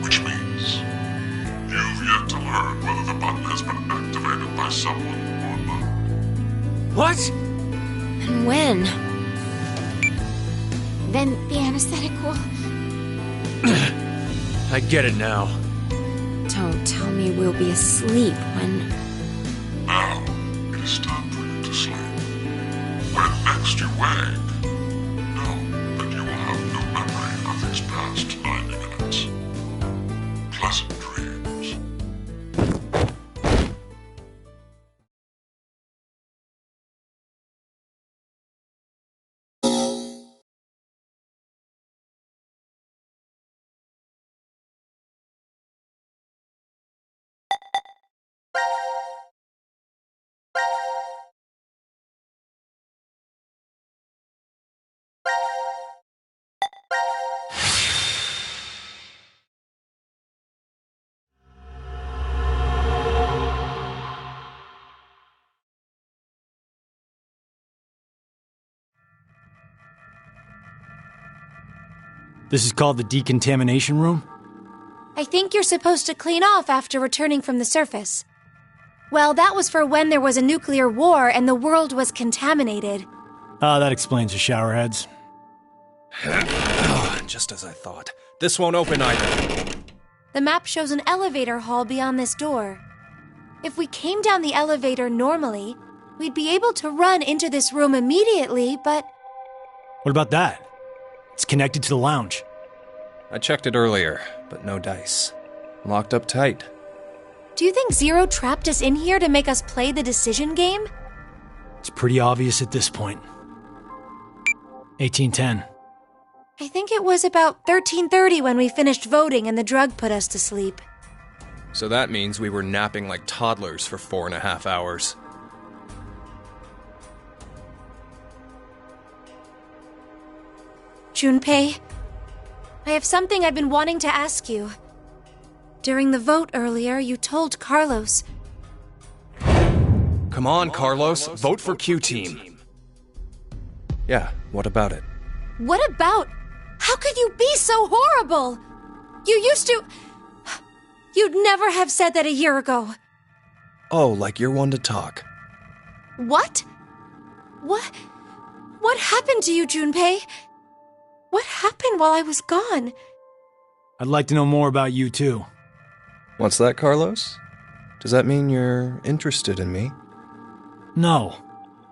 Which means you've yet to learn whether the button has been activated by someone or not. What? And when? Then the anesthetic will... I get it now. Don't tell me we'll be asleep when... Now, it is time for you to sleep. When next you wake, know that you will have no memory of these past 90 minutes. Pleasant dreams. This is called the decontamination room? I think you're supposed to clean off after returning from the surface. Well, that was for when there was a nuclear war and the world was contaminated. That explains the showerheads. Just as I thought. This won't open either. The map shows an elevator hall beyond this door. If we came down the elevator normally, we'd be able to run into this room immediately, but... What about that? It's connected to the lounge. I checked it earlier, but no dice. Locked up tight. Do you think Zero trapped us in here to make us play the decision game? It's pretty obvious at this point. 1810. I think it was about 13:30 when we finished voting and the drug put us to sleep. So that means we were napping like toddlers for 4.5 hours. Junpei, I have something I've been wanting to ask you. During the vote earlier, you told Carlos... Come on, Carlos. Vote for Q Team. Yeah, what about it? What about? How could you be so horrible? You used to... You'd never have said that a year ago. Oh, like you're one to talk. What? What happened to you, Junpei? What happened while I was gone? I'd like to know more about you, too. What's that, Carlos? Does that mean you're interested in me? No.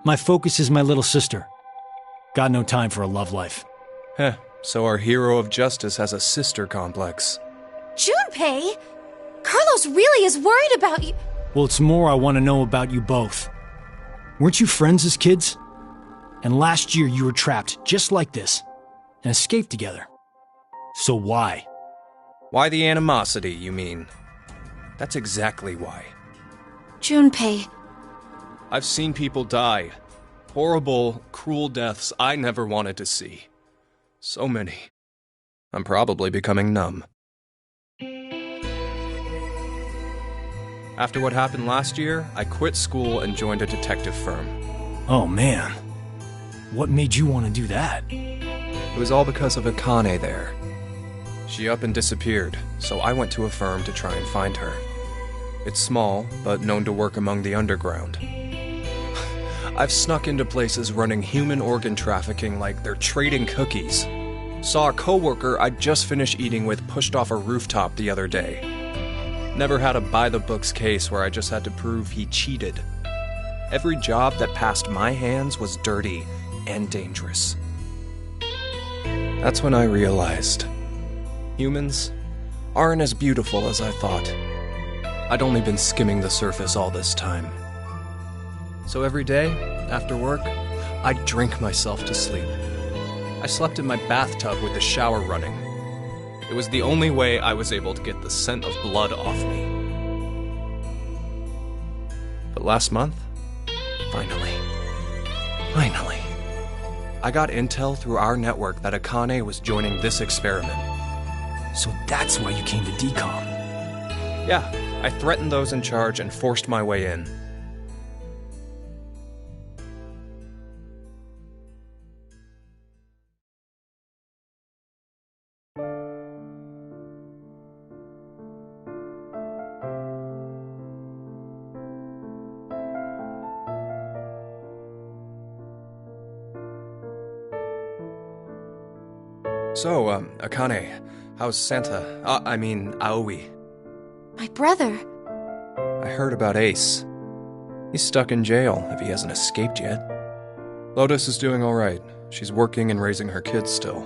My focus is my little sister. Got no time for a love life. Heh, so our hero of justice has a sister complex. Junpei! Carlos really is worried about you. Well, it's more I want to know about you both. Weren't you friends as kids? And last year you were trapped just like this and escaped together. So why? Why the animosity, you mean? That's exactly why. Junpei. I've seen people die. Horrible, cruel deaths I never wanted to see. So many. I'm probably becoming numb. After what happened last year, I quit school and joined a detective firm. Oh man. What made you want to do that? It was all because of Akane there. She up and disappeared, so I went to a firm to try and find her. It's small, but known to work among the underground. I've snuck into places running human organ trafficking like they're trading cookies. Saw a coworker I'd just finished eating with pushed off a rooftop the other day. Never had a by-the-books case where I just had to prove he cheated. Every job that passed my hands was dirty and dangerous. That's when I realized humans aren't as beautiful as I thought. I'd only been skimming the surface all this time. So every day, after work, I'd drink myself to sleep. I slept in my bathtub with the shower running. It was the only way I was able to get the scent of blood off me. But last month, finally, I got intel through our network that Akane was joining this experiment. So that's why you came to DCOM. Yeah, I threatened those in charge and forced my way in. So, Akane, how's Santa? Aoi. My brother. I heard about Ace. He's stuck in jail if he hasn't escaped yet. Lotus is doing alright. She's working and raising her kids still.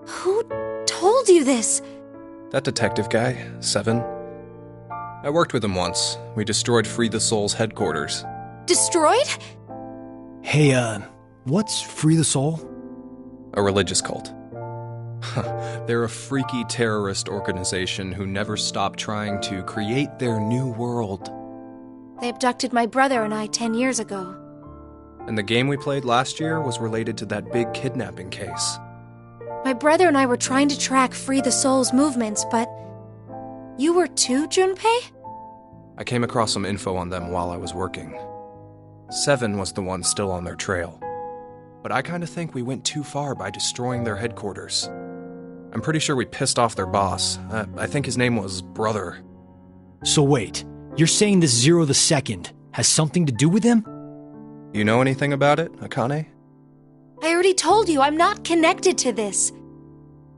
Who told you this? That detective guy, Seven. I worked with him once. We destroyed Free the Soul's headquarters. Destroyed? Hey, what's Free the Soul? A religious cult. They're a freaky terrorist organization who never stop trying to create their new world. They abducted my brother and I 10 years ago. And the game we played last year was related to that big kidnapping case. My brother and I were trying to track Free the Soul's movements, but... You were too, Junpei? I came across some info on them while I was working. Seven was the one still on their trail. But I kinda think we went too far by destroying their headquarters. I'm pretty sure we pissed off their boss. I think his name was Brother. So wait, you're saying this Zero the Second has something to do with him? You know anything about it, Akane? I already told you I'm not connected to this.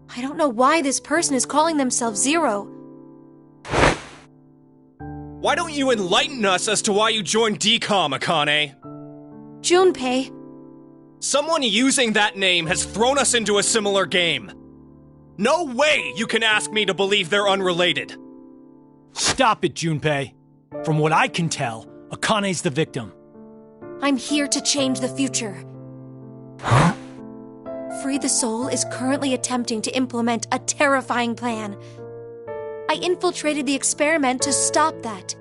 I don't know why this person is calling themselves Zero. Why don't you enlighten us as to why you joined DCOM, Akane? Junpei. Someone using that name has thrown us into a similar game. No way you can ask me to believe they're unrelated. Stop it, Junpei. From what I can tell, Akane's the victim. I'm here to change the future. Huh? Free the Soul is currently attempting to implement a terrifying plan. I infiltrated the experiment to stop that.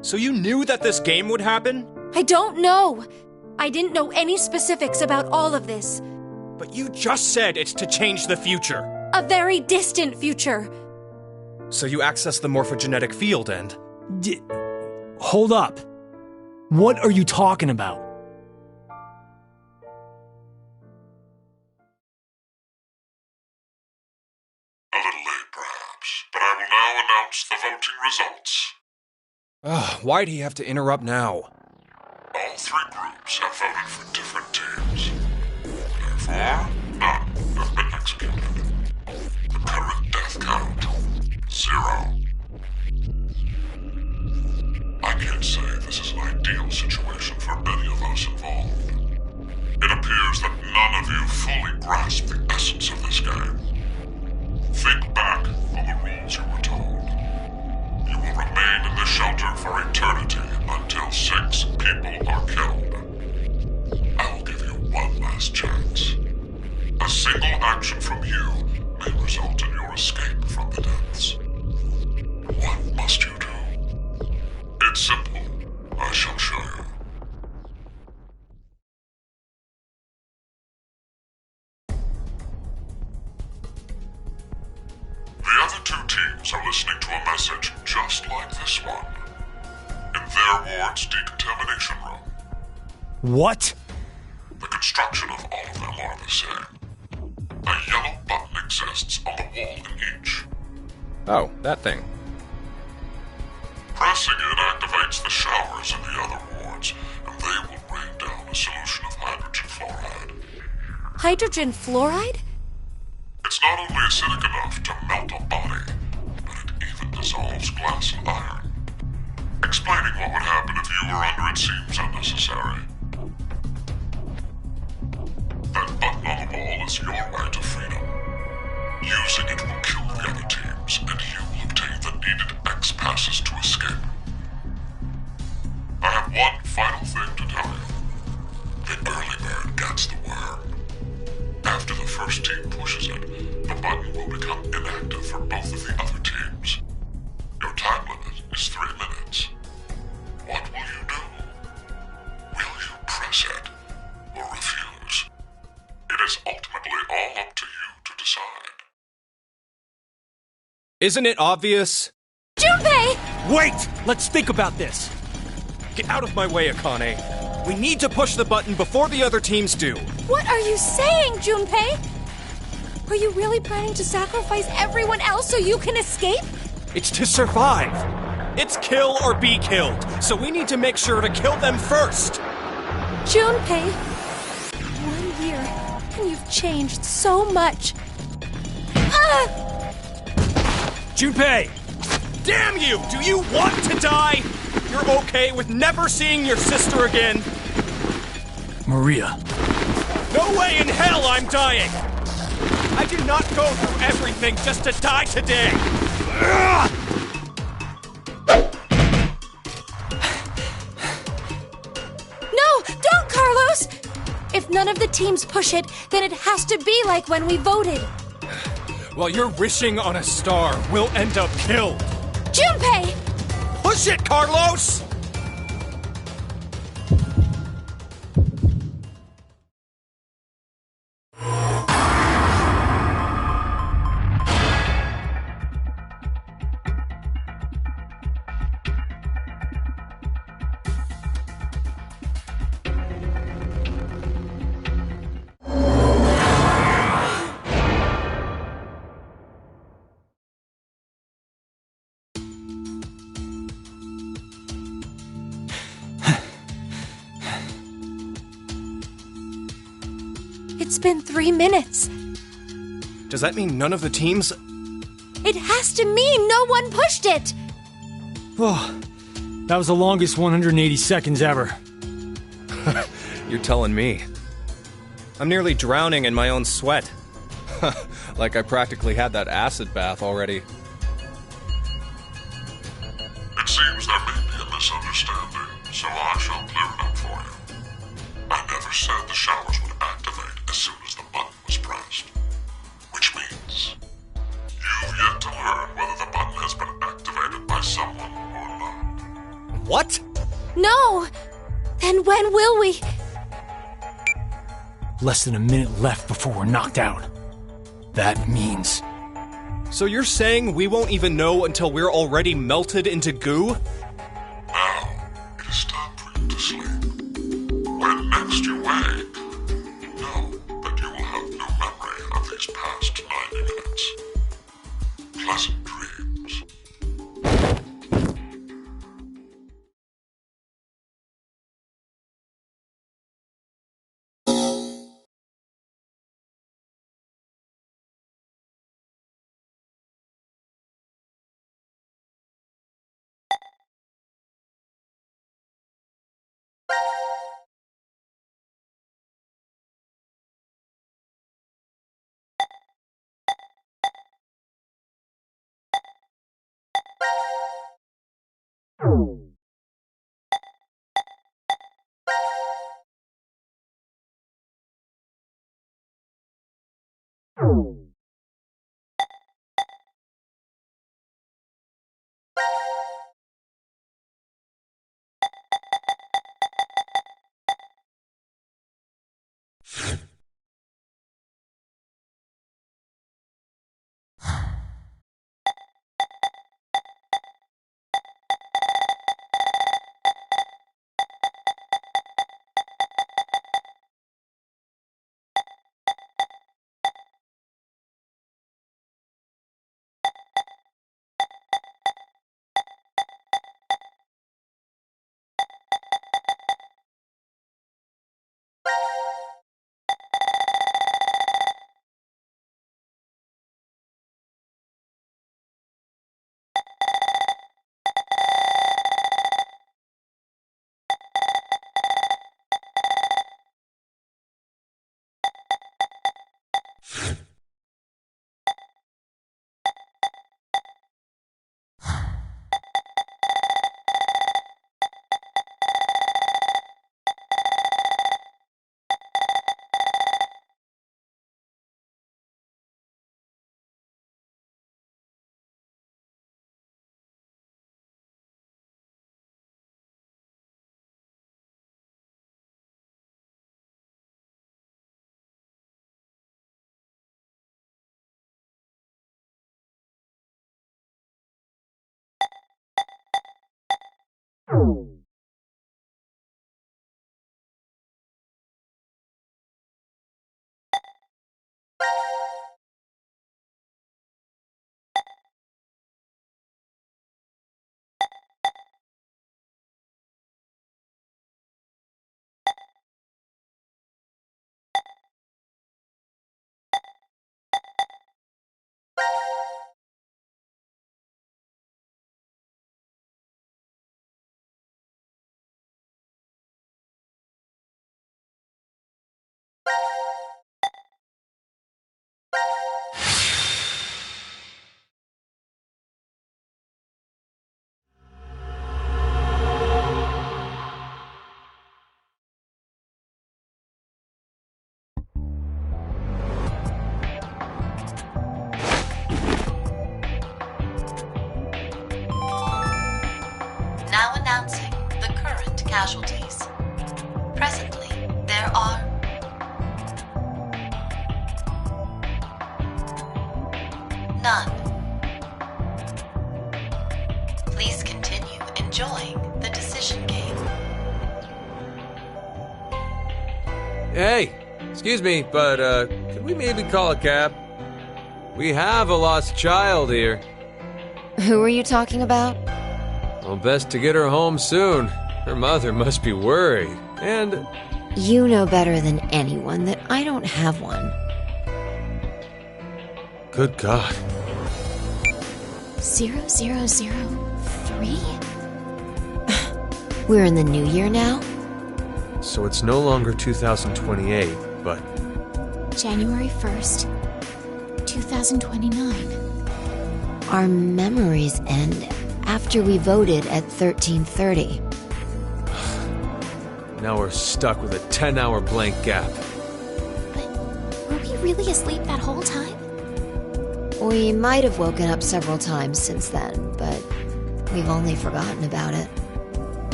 So you knew that this game would happen? I don't know. I didn't know any specifics about all of this. But you just said it's to change the future. A very distant future. So you access the morphogenetic field and... Hold up. What are you talking about? A little late, perhaps, but I will now announce the voting results. Why do you have to interrupt now? All three groups have voted for different teams. Therefore, none have been executed. The current death count, 0. I can't say this is an ideal situation for any of us involved. It appears that none of you fully grasp the essence of this game. Think back on the rules you were told. You will remain in the shelter for eternity until 6 people are killed. I will give you one last chance. A single action from you may result in your escape from the depths. What must you do? It's simple. I shall show you. The other 2 teams are listening to a message just like this one. In their ward's decontamination room. What? The construction of all of them are the same. A yellow button exists on the wall in each. Oh, that thing. Pressing it activates the showers in the other wards, and they will rain down a solution of hydrogen fluoride. Hydrogen fluoride? It's not only acidic enough to melt a body, but it even dissolves glass and iron. Explaining what would happen if you were under it seems unnecessary. That button on the wall is your way to freedom. Using it will kill the other teams, and you will obtain the needed X passes to escape. I have one final thing to tell you. The early bird gets the worm. After the first team pushes it, the button will become inactive for both of the other teams. Your time limit is 3 minutes. What will you do? Will you press it or refuse? It is ultimately all up to you to decide. Isn't it obvious? Junpei! Wait! Let's think about this. Get out of my way, Akane. We need to push the button before the other teams do. What are you saying, Junpei? Are you really planning to sacrifice everyone else so you can escape? It's to survive. It's kill or be killed, so we need to make sure to kill them first. Junpei, 1 year, and you've changed so much. Junpei! Damn you! Do you want to die? You're okay with never seeing your sister again? Maria. No way in hell I'm dying! I did not go through everything just to die today! No, don't, Carlos! If none of the teams push it, then it has to be like when we voted. While you're wishing on a star, we'll end up killed. Junpei! Push it, Carlos! It's been 3 minutes. Does that mean none of the teams? It has to mean no one pushed it! Oh, that was the longest 180 seconds ever. You're telling me. I'm nearly drowning in my own sweat. Like I practically had that acid bath already. It seems there may be a misunderstanding, so I shall clear it up for you. I never said the showers would activate as soon as the button was pressed. Which means you've yet to learn whether the button has been activated by someone or not. What? No! Then when will we? Less than a minute left before we're knocked out. That means... So you're saying we won't even know until we're already melted into goo? Now, it is time for you to sleep. When next you wake, know that you will have no memory of these past 90 minutes. Pleasant casualties. Presently, there are none. Please continue enjoying the decision game. Hey, excuse me, but could we maybe call a cab? We have a lost child here. Who are you talking about? Well, best to get her home soon. Her mother must be worried. And You know better than anyone that I don't have one. good God. 0003? We're in the new year now? So it's no longer 2028, but January 1st, 2029. Our memories end after we voted at 1330. now we're stuck with a 10-hour blank gap. But were we really asleep that whole time? We might have woken up several times since then, but we've only forgotten about it.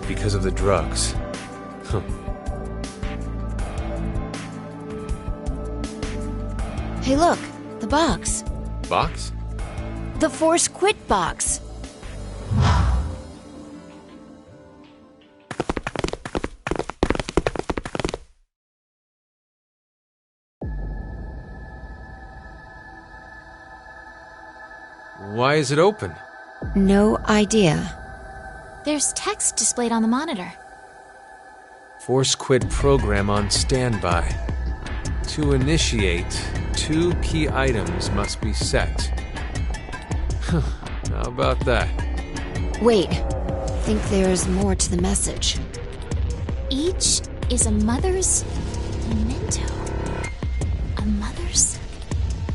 Because of the drugs. Huh. Hey look, the box. Box? The Force Quit box. Why is it open? No idea. There's text displayed on the monitor. Force quit program on standby. To initiate, 2 key items must be set. How about that? Wait, think there's more to the message. Each is a mother's memento. A mother's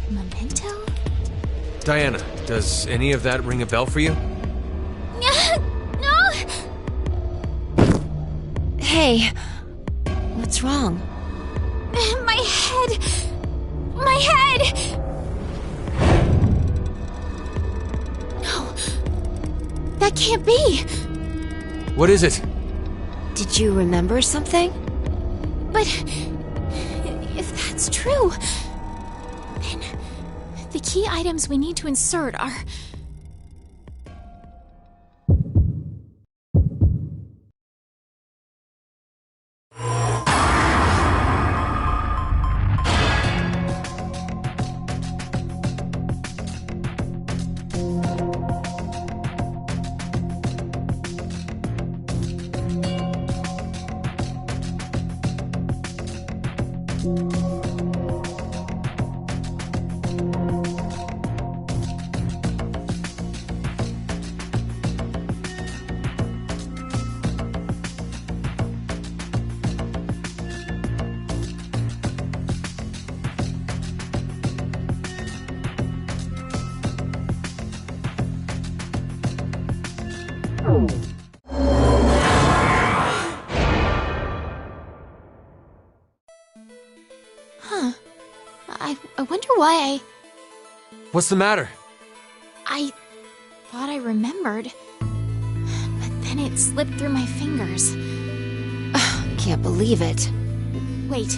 memento? Diana, does any of that ring a bell for you? No! Hey, what's wrong? My head! My head! No. That can't be! What is it? Did you remember something? But if that's true, then the key items we need to insert are... Huh. I wonder why What's the matter? I thought I remembered. But then it slipped through my fingers. Can't believe it. Wait.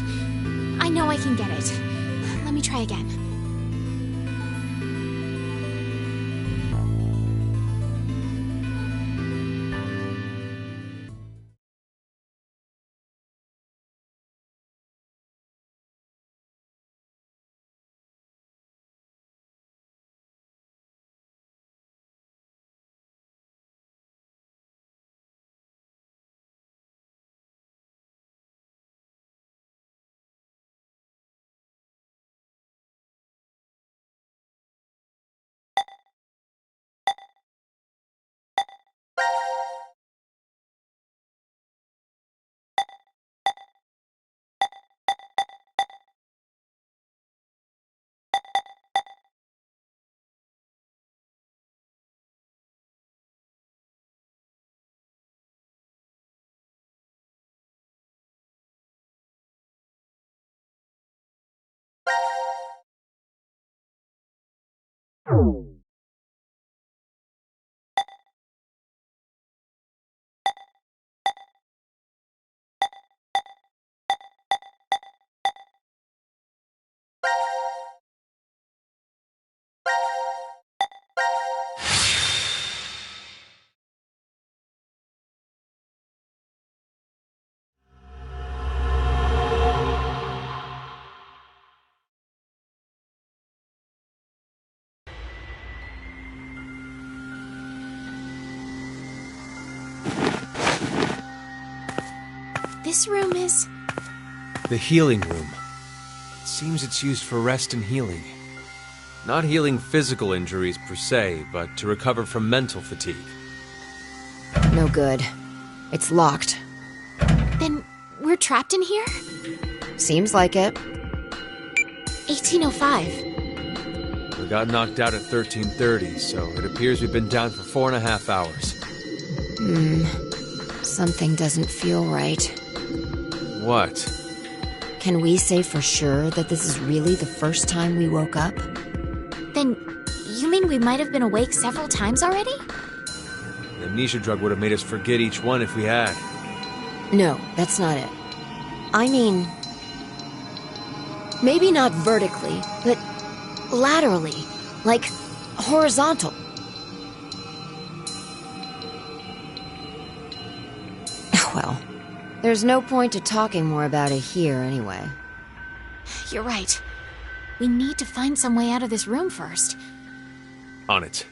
I know I can get it. Let me try again. This room is... The healing room. It seems it's used for rest and healing. Not healing physical injuries per se, but to recover from mental fatigue. No good. It's locked. Then we're trapped in here? Seems like it. 1805. We got knocked out at 13:30, so it appears we've been down for 4.5 hours. Something doesn't feel right. What? Can we say for sure that this is really the first time we woke up? Then you mean we might have been awake several times already? The amnesia drug would have made us forget each one if we had. No, that's not it. I mean, maybe not vertically, but laterally, like horizontal. Well, there's no point to talking more about it here anyway. You're right. We need to find some way out of this room first. On it.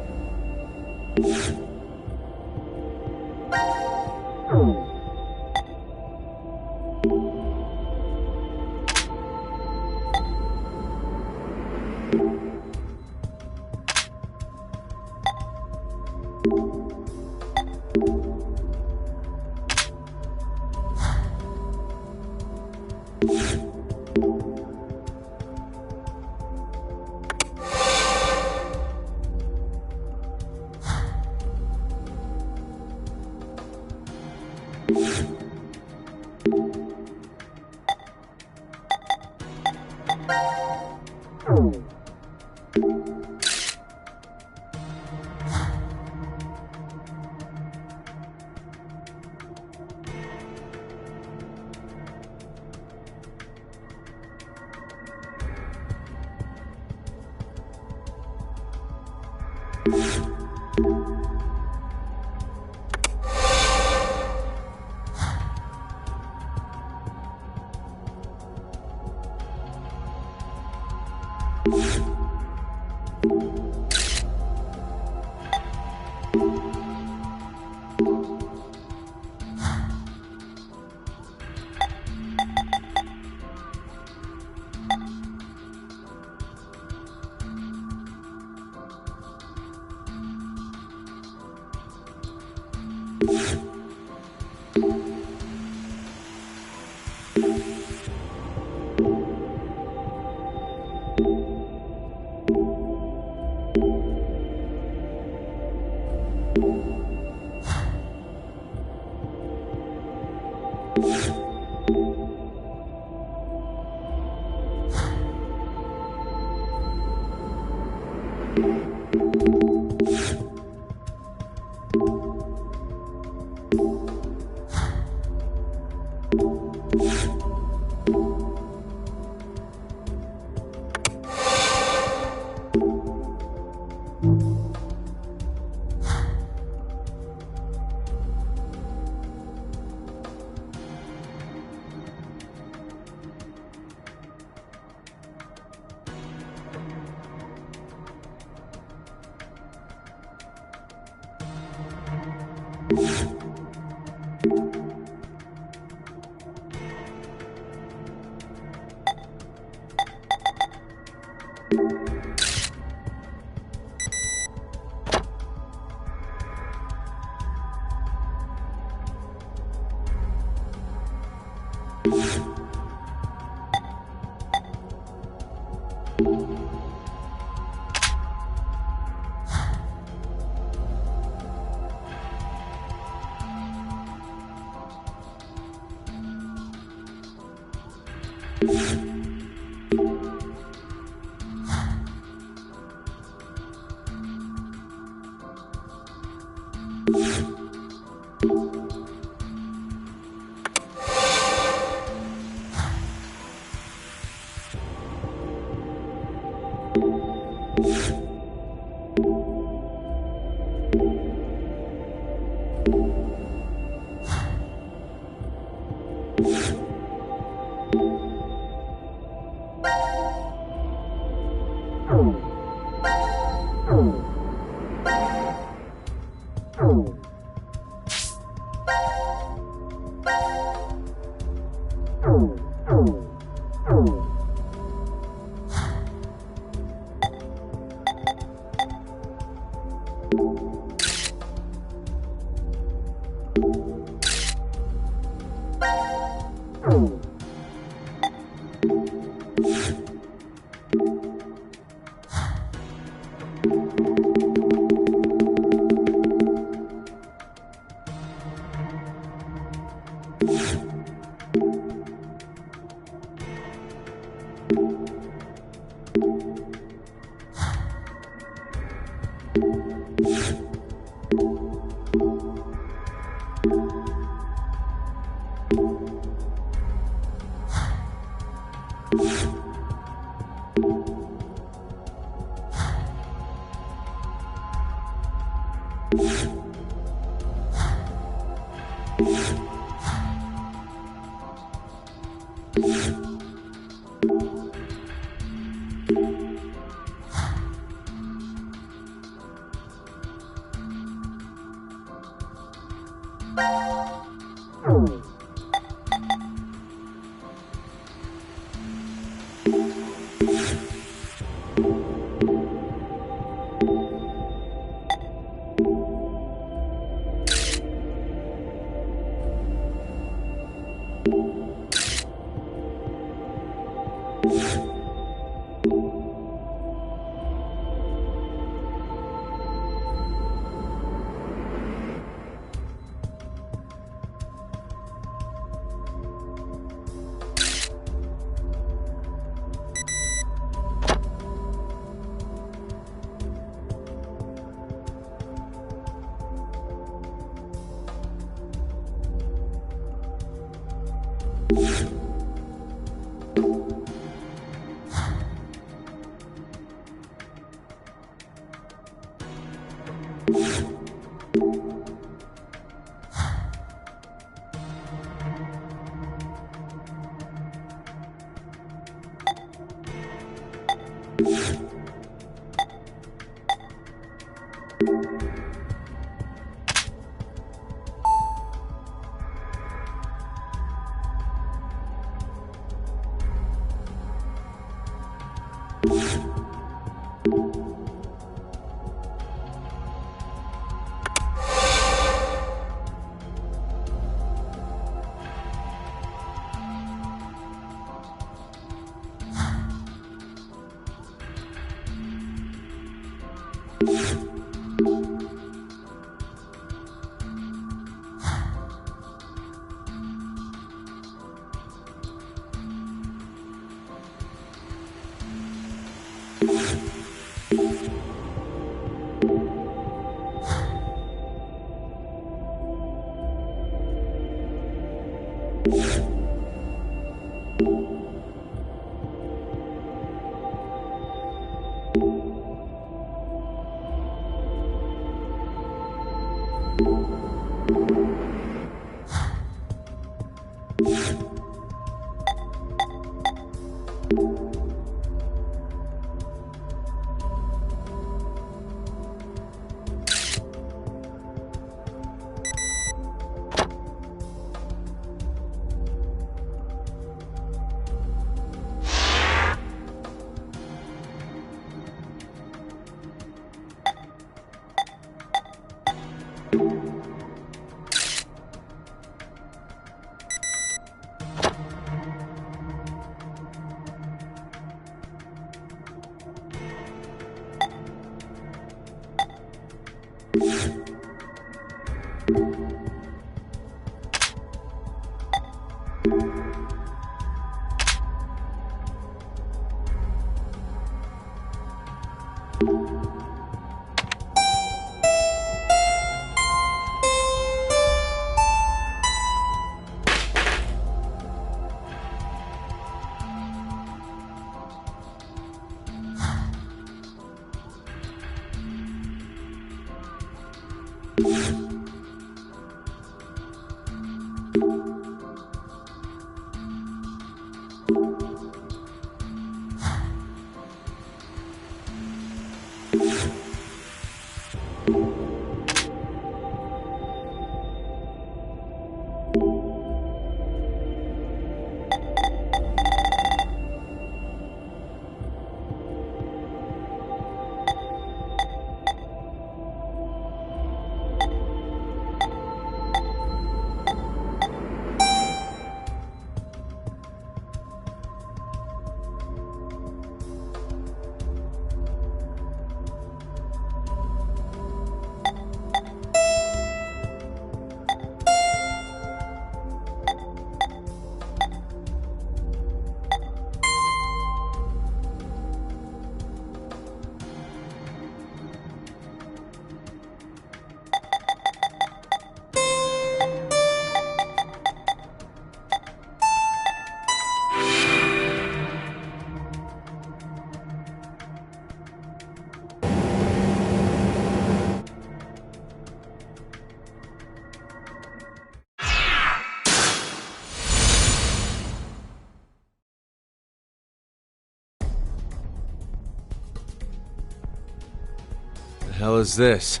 The hell is this?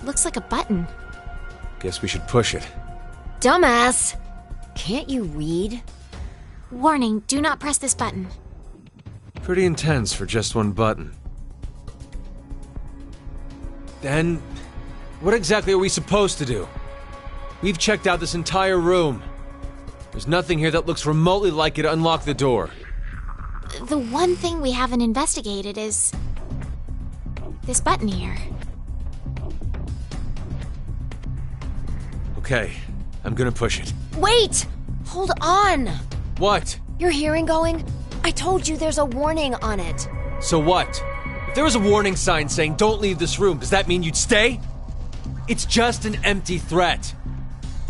Looks like a button. Guess we should push it. Dumbass! Can't you read? Warning, do not press this button. Pretty intense for just one button. Then, what exactly are we supposed to do? We've checked out this entire room. There's nothing here that looks remotely like it to unlock the door. The one thing we haven't investigated is this button here. Okay, I'm gonna push it. Wait! Hold on! What? Your hearing going? I told you there's a warning on it. So what? If there was a warning sign saying don't leave this room, does that mean you'd stay? It's just an empty threat.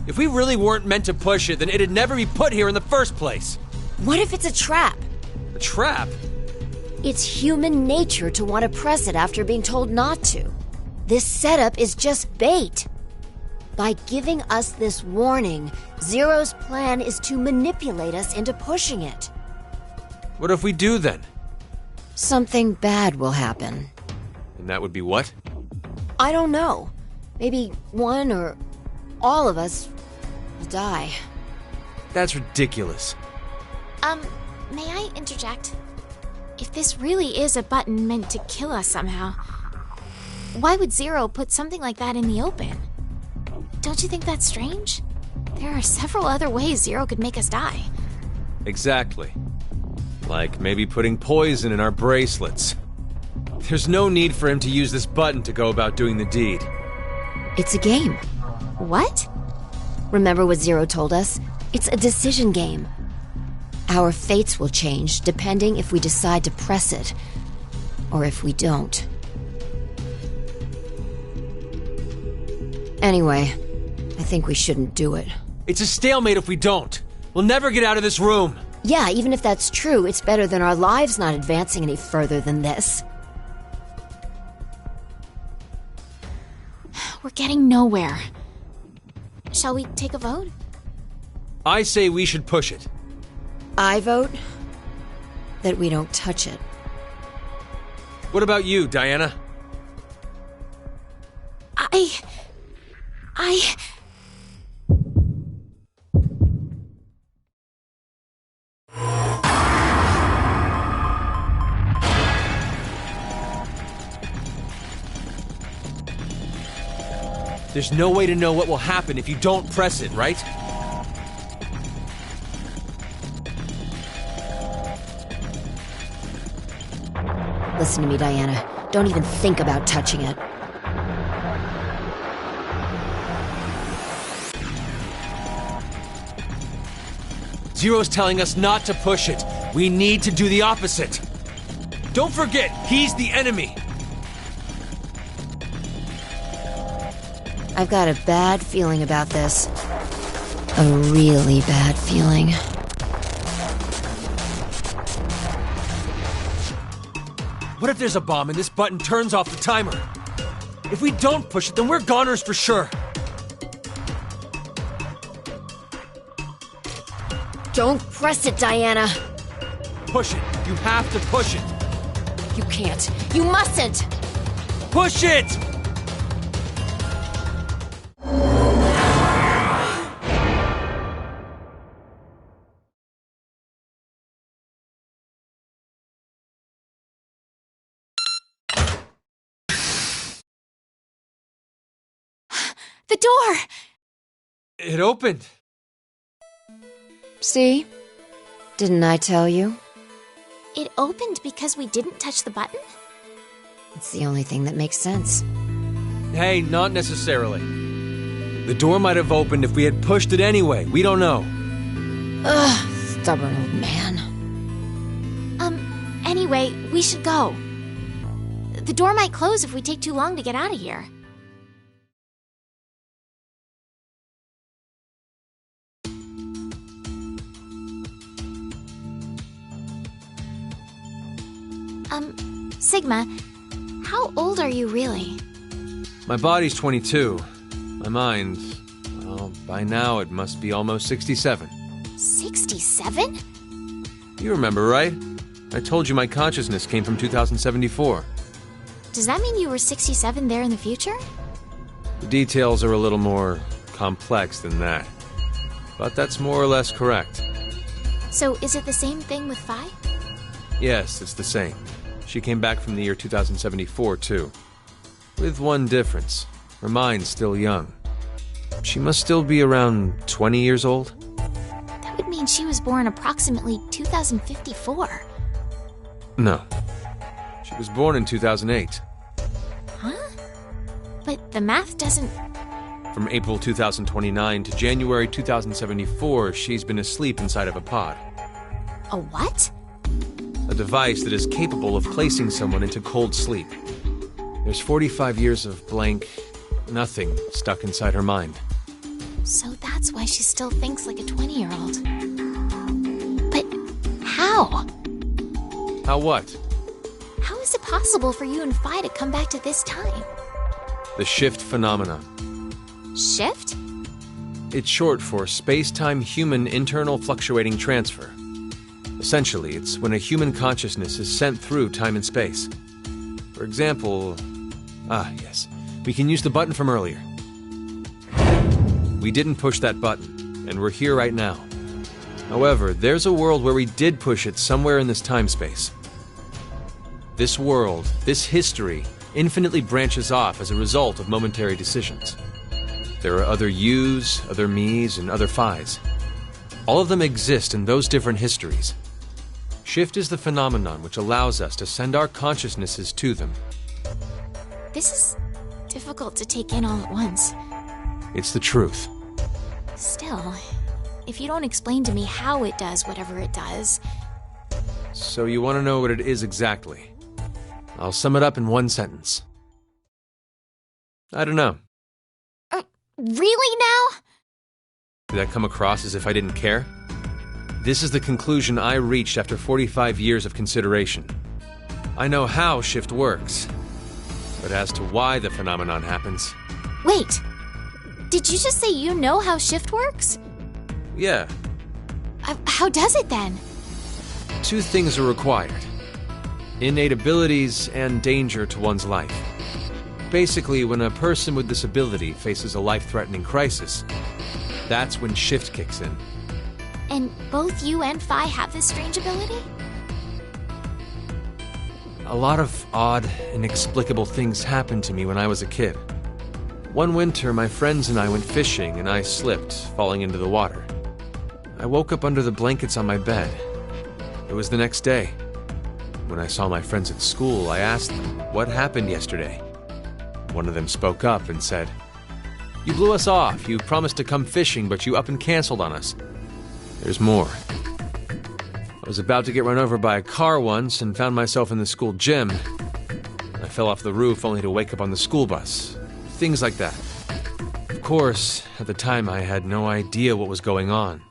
If we really weren't meant to push it, then it'd never be put here in the first place. What if it's a trap? A trap? It's human nature to want to press it after being told not to. This setup is just bait. By giving us this warning, Zero's plan is to manipulate us into pushing it. What if we do then? Something bad will happen. And that would be what? I don't know. Maybe one or all of us will die. That's ridiculous. May I interject? If this really is a button meant to kill us somehow, why would Zero put something like that in the open? Don't you think that's strange? There are several other ways Zero could make us die. Exactly. Like maybe putting poison in our bracelets. There's no need for him to use this button to go about doing the deed. It's a game. What? Remember what Zero told us? It's a decision game. Our fates will change depending if we decide to press it, or if we don't. Anyway, I think we shouldn't do it. It's a stalemate if we don't. We'll never get out of this room. Yeah, even if that's true, it's better than our lives not advancing any further than this. We're getting nowhere. Shall we take a vote? I say we should push it. I vote that we don't touch it. What about you, Diana? There's no way to know what will happen if you don't press it, right? Listen to me, Diana. Don't even think about touching it. Zero's telling us not to push it. We need to do the opposite. Don't forget, he's the enemy. I've got a bad feeling about this. A really bad feeling. What if there's a bomb and this button turns off the timer? If we don't push it, then we're goners for sure. Don't press it, Diana. Push it. You have to push it. You can't. You mustn't. Push it! The door! It opened. See? Didn't I tell you? It opened because we didn't touch the button? It's the only thing that makes sense. Hey, not necessarily. The door might have opened if we had pushed it anyway. We don't know. Ugh, stubborn old man. Anyway, we should go. The door might close if we take too long to get out of here. Sigma, how old are you really? My body's 22. My mind, well, by now it must be almost 67. 67? You remember, right? I told you my consciousness came from 2074. Does that mean you were 67 there in the future? The details are a little more complex than that. But that's more or less correct. So is it the same thing with Phi? Yes, it's the same. She came back from the year 2074, too. With one difference. Her mind's still young. She must still be around 20 years old? That would mean she was born approximately 2054. No. She was born in 2008. Huh? But the math doesn't... From April 2029 to January 2074, she's been asleep inside of a pod. A what? A device that is capable of placing someone into cold sleep. There's 45 years of blank, nothing stuck inside her mind. So that's why she still thinks like a 20-year-old. But how? How what? How is it possible for you and Phi to come back to this time? The shift phenomenon. Shift? It's short for space-time human internal fluctuating transfer. Essentially, it's when a human consciousness is sent through time and space. For example... yes. We can use the button from earlier. We didn't push that button, and we're here right now. However, there's a world where we did push it somewhere in this time-space. This world, this history, infinitely branches off as a result of momentary decisions. There are other yous, other me's, and other Phi's. All of them exist in those different histories. Shift is the phenomenon which allows us to send our consciousnesses to them. This is difficult to take in all at once. It's the truth. Still, if you don't explain to me how it does whatever it does... So you want to know what it is exactly? I'll sum it up in one sentence. I don't know. Really now? Did that come across as if I didn't care? This is the conclusion I reached after 45 years of consideration. I know how shift works, but as to why the phenomenon happens... Wait! Did you just say you know how shift works? Yeah. How does it then? Two things are required. Innate abilities and danger to one's life. Basically, when a person with this ability faces a life-threatening crisis, that's when shift kicks in. And both you and Phi have this strange ability? A lot of odd, inexplicable things happened to me when I was a kid. One winter, my friends and I went fishing and I slipped, falling into the water. I woke up under the blankets on my bed. It was the next day. When I saw my friends at school, I asked them, what happened yesterday? One of them spoke up and said, "You blew us off. You promised to come fishing, but you up and canceled on us." There's more. I was about to get run over by a car once and found myself in the school gym. I fell off the roof only to wake up on the school bus. Things like that. Of course, at the time I had no idea what was going on.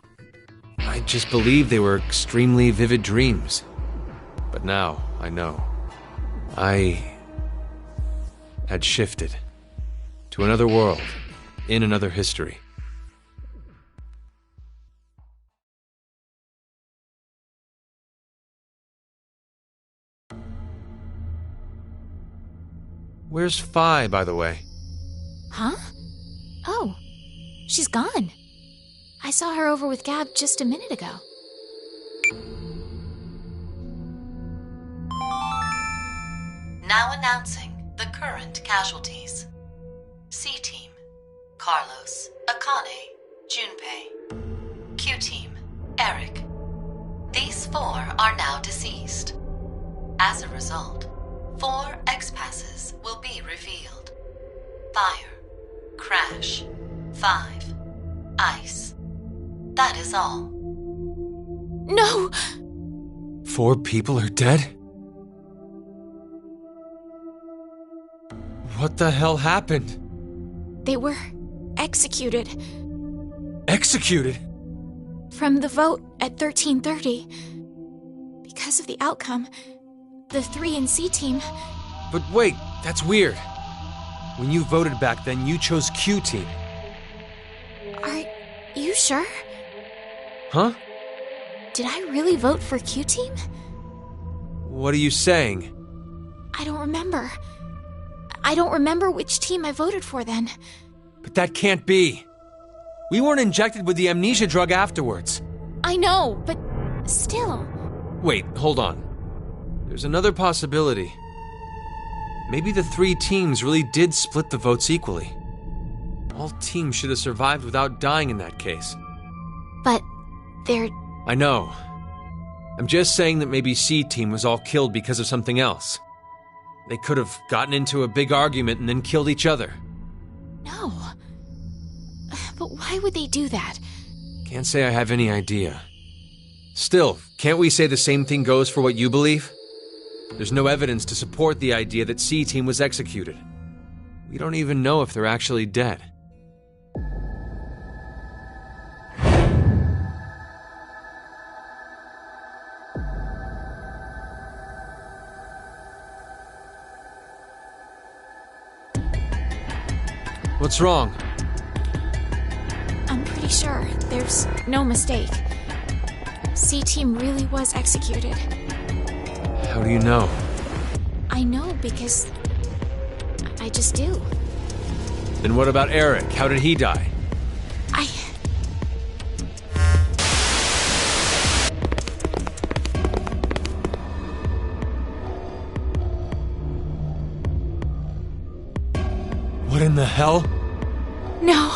I just believed they were extremely vivid dreams. But now, I know. I had shifted to another world, in another history. Where's Phi, by the way? Huh? Oh, she's gone. I saw her over with Gab just a minute ago. Now announcing the current casualties. C-Team, Carlos, Akane, Junpei. Q-Team, Eric. These 4 are now deceased. As a result, 4 X-Passes will be revealed. Fire, Crash, 5, Ice. That is all. No! 4 people are dead? What the hell happened? They were executed. Executed? From the vote at 13:30. Because of the outcome, the 3 in C-Team... But wait, that's weird. When you voted back then, you chose Q-Team. Are you sure? Huh? Did I really vote for Q-Team? What are you saying? I don't remember. I don't remember which team I voted for then. But that can't be. We weren't injected with the amnesia drug afterwards. I know, but still. Wait, hold on. There's another possibility. Maybe the 3 teams really did split the votes equally. All teams should have survived without dying in that case. But they're... I know. I'm just saying that maybe C-Team was all killed because of something else. They could have gotten into a big argument and then killed each other. No. But why would they do that? Can't say I have any idea. Still, can't we say the same thing goes for what you believe? There's no evidence to support the idea that C-Team was executed. We don't even know if they're actually dead. What's wrong? I'm pretty sure there's no mistake. C-Team really was executed. How do you know? I know because I just do. And what about Eric? How did he die? What in the hell? No.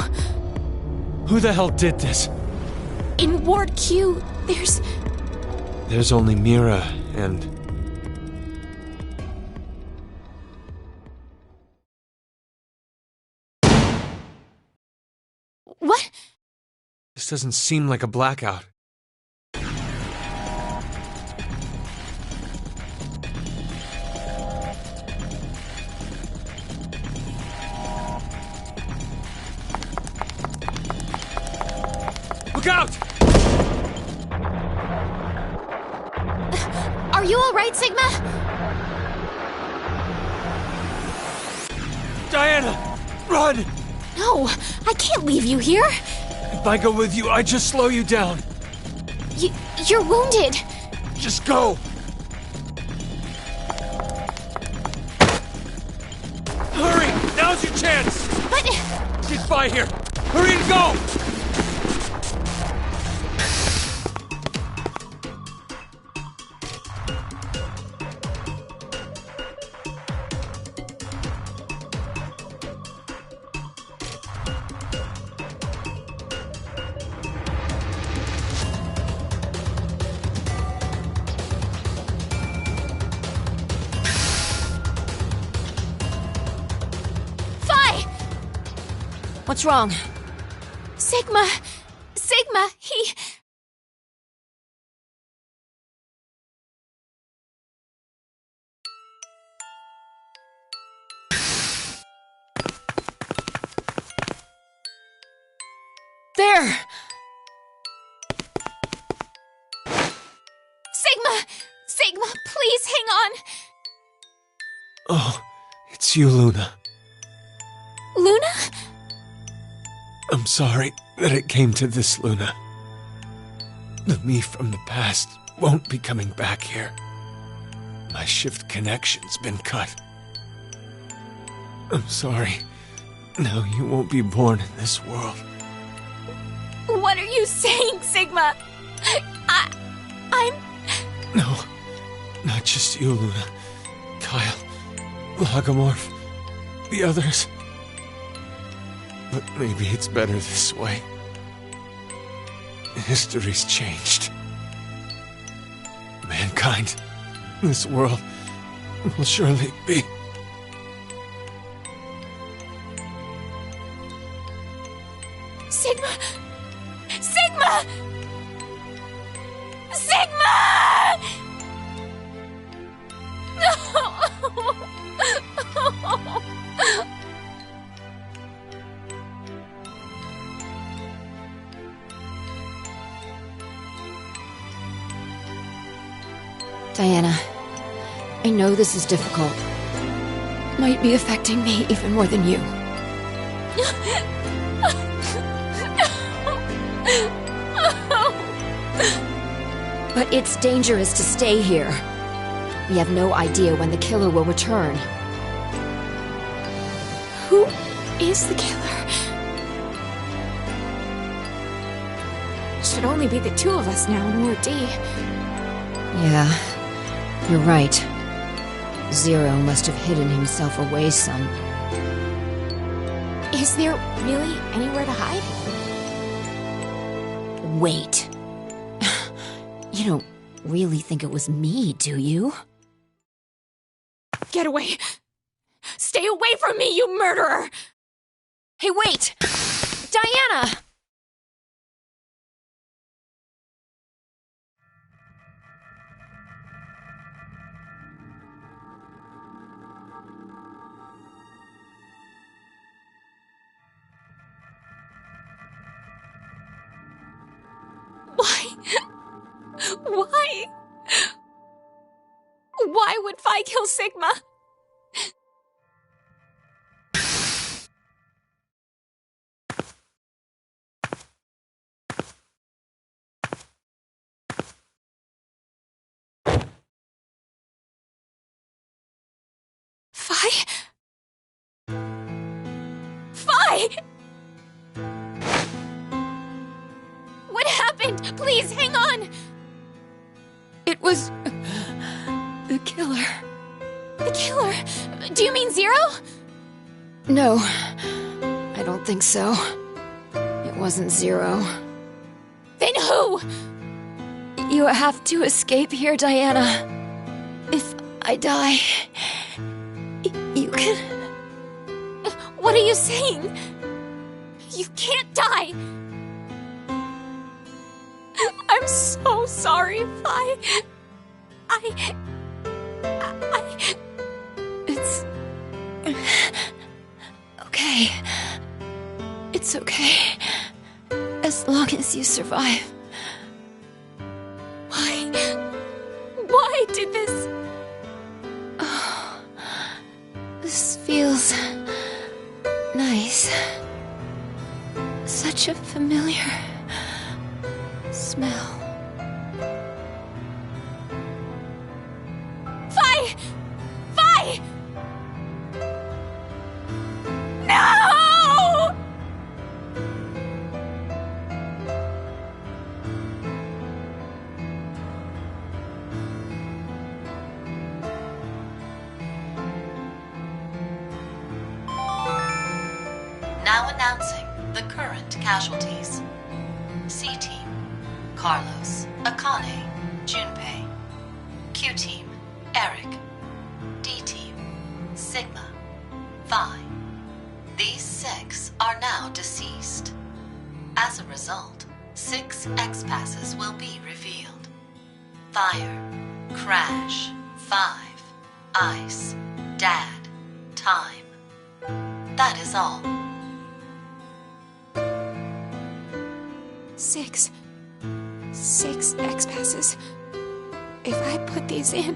Who the hell did this? In Ward Q, There's only Mira and... What? This doesn't seem like a blackout. Look out! Are you alright, Sigma? Diana! Run! No, I can't leave you here. If I go with you, I just slow you down. You're wounded. Just go! Hurry! Now's your chance! But... Get by here! Hurry and go! What's wrong? Sigma, he... There! Sigma, please hang on. Oh, it's you, Luna. Luna? I'm sorry that it came to this, Luna. The me from the past won't be coming back here. My shift connection's been cut. I'm sorry. Now you won't be born in this world. What are you saying, Sigma? I'm... No, not just you, Luna. Kyle, Logomorph, the others. But maybe it's better this way. History's changed. Mankind, this world, will surely be... Sigma! Diana, I know this is difficult. Might be affecting me even more than you. But it's dangerous to stay here. We have no idea when the killer will return. Who is the killer? Should only be the two of us now in Ward D. Yeah, you're right. Zero must have hidden himself away some. Is there really anywhere to hide? Wait. You don't really think it was me, do you? Get away! Stay away from me, you murderer! Hey, wait! Diana! Why? Why would Phi kill Sigma? Fi? Fi! What happened? Please, hang on! It was... the killer. The killer? Do you mean Zero? No, I don't think so. It wasn't Zero. Then who? You have to escape here, Diana. If I die, you can... What are you saying? You can't die! I'm so sorry, Fi. It's... okay. It's okay. As long as you survive. Why did this... Oh, this feels... nice. Such a familiar... smell. Fi! Fi! No! Now announcing the current casualties. C-Team, Carlos, Akane, Junpei. Q-Team, Eric. D-Team, Sigma, Vi. These 6 are now deceased. As a result, 6 X-Passes will be revealed. Fire, Crash, 5, Ice, Dad, Time. That is all. 6 X-Passes. If I put these in...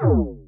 Oh.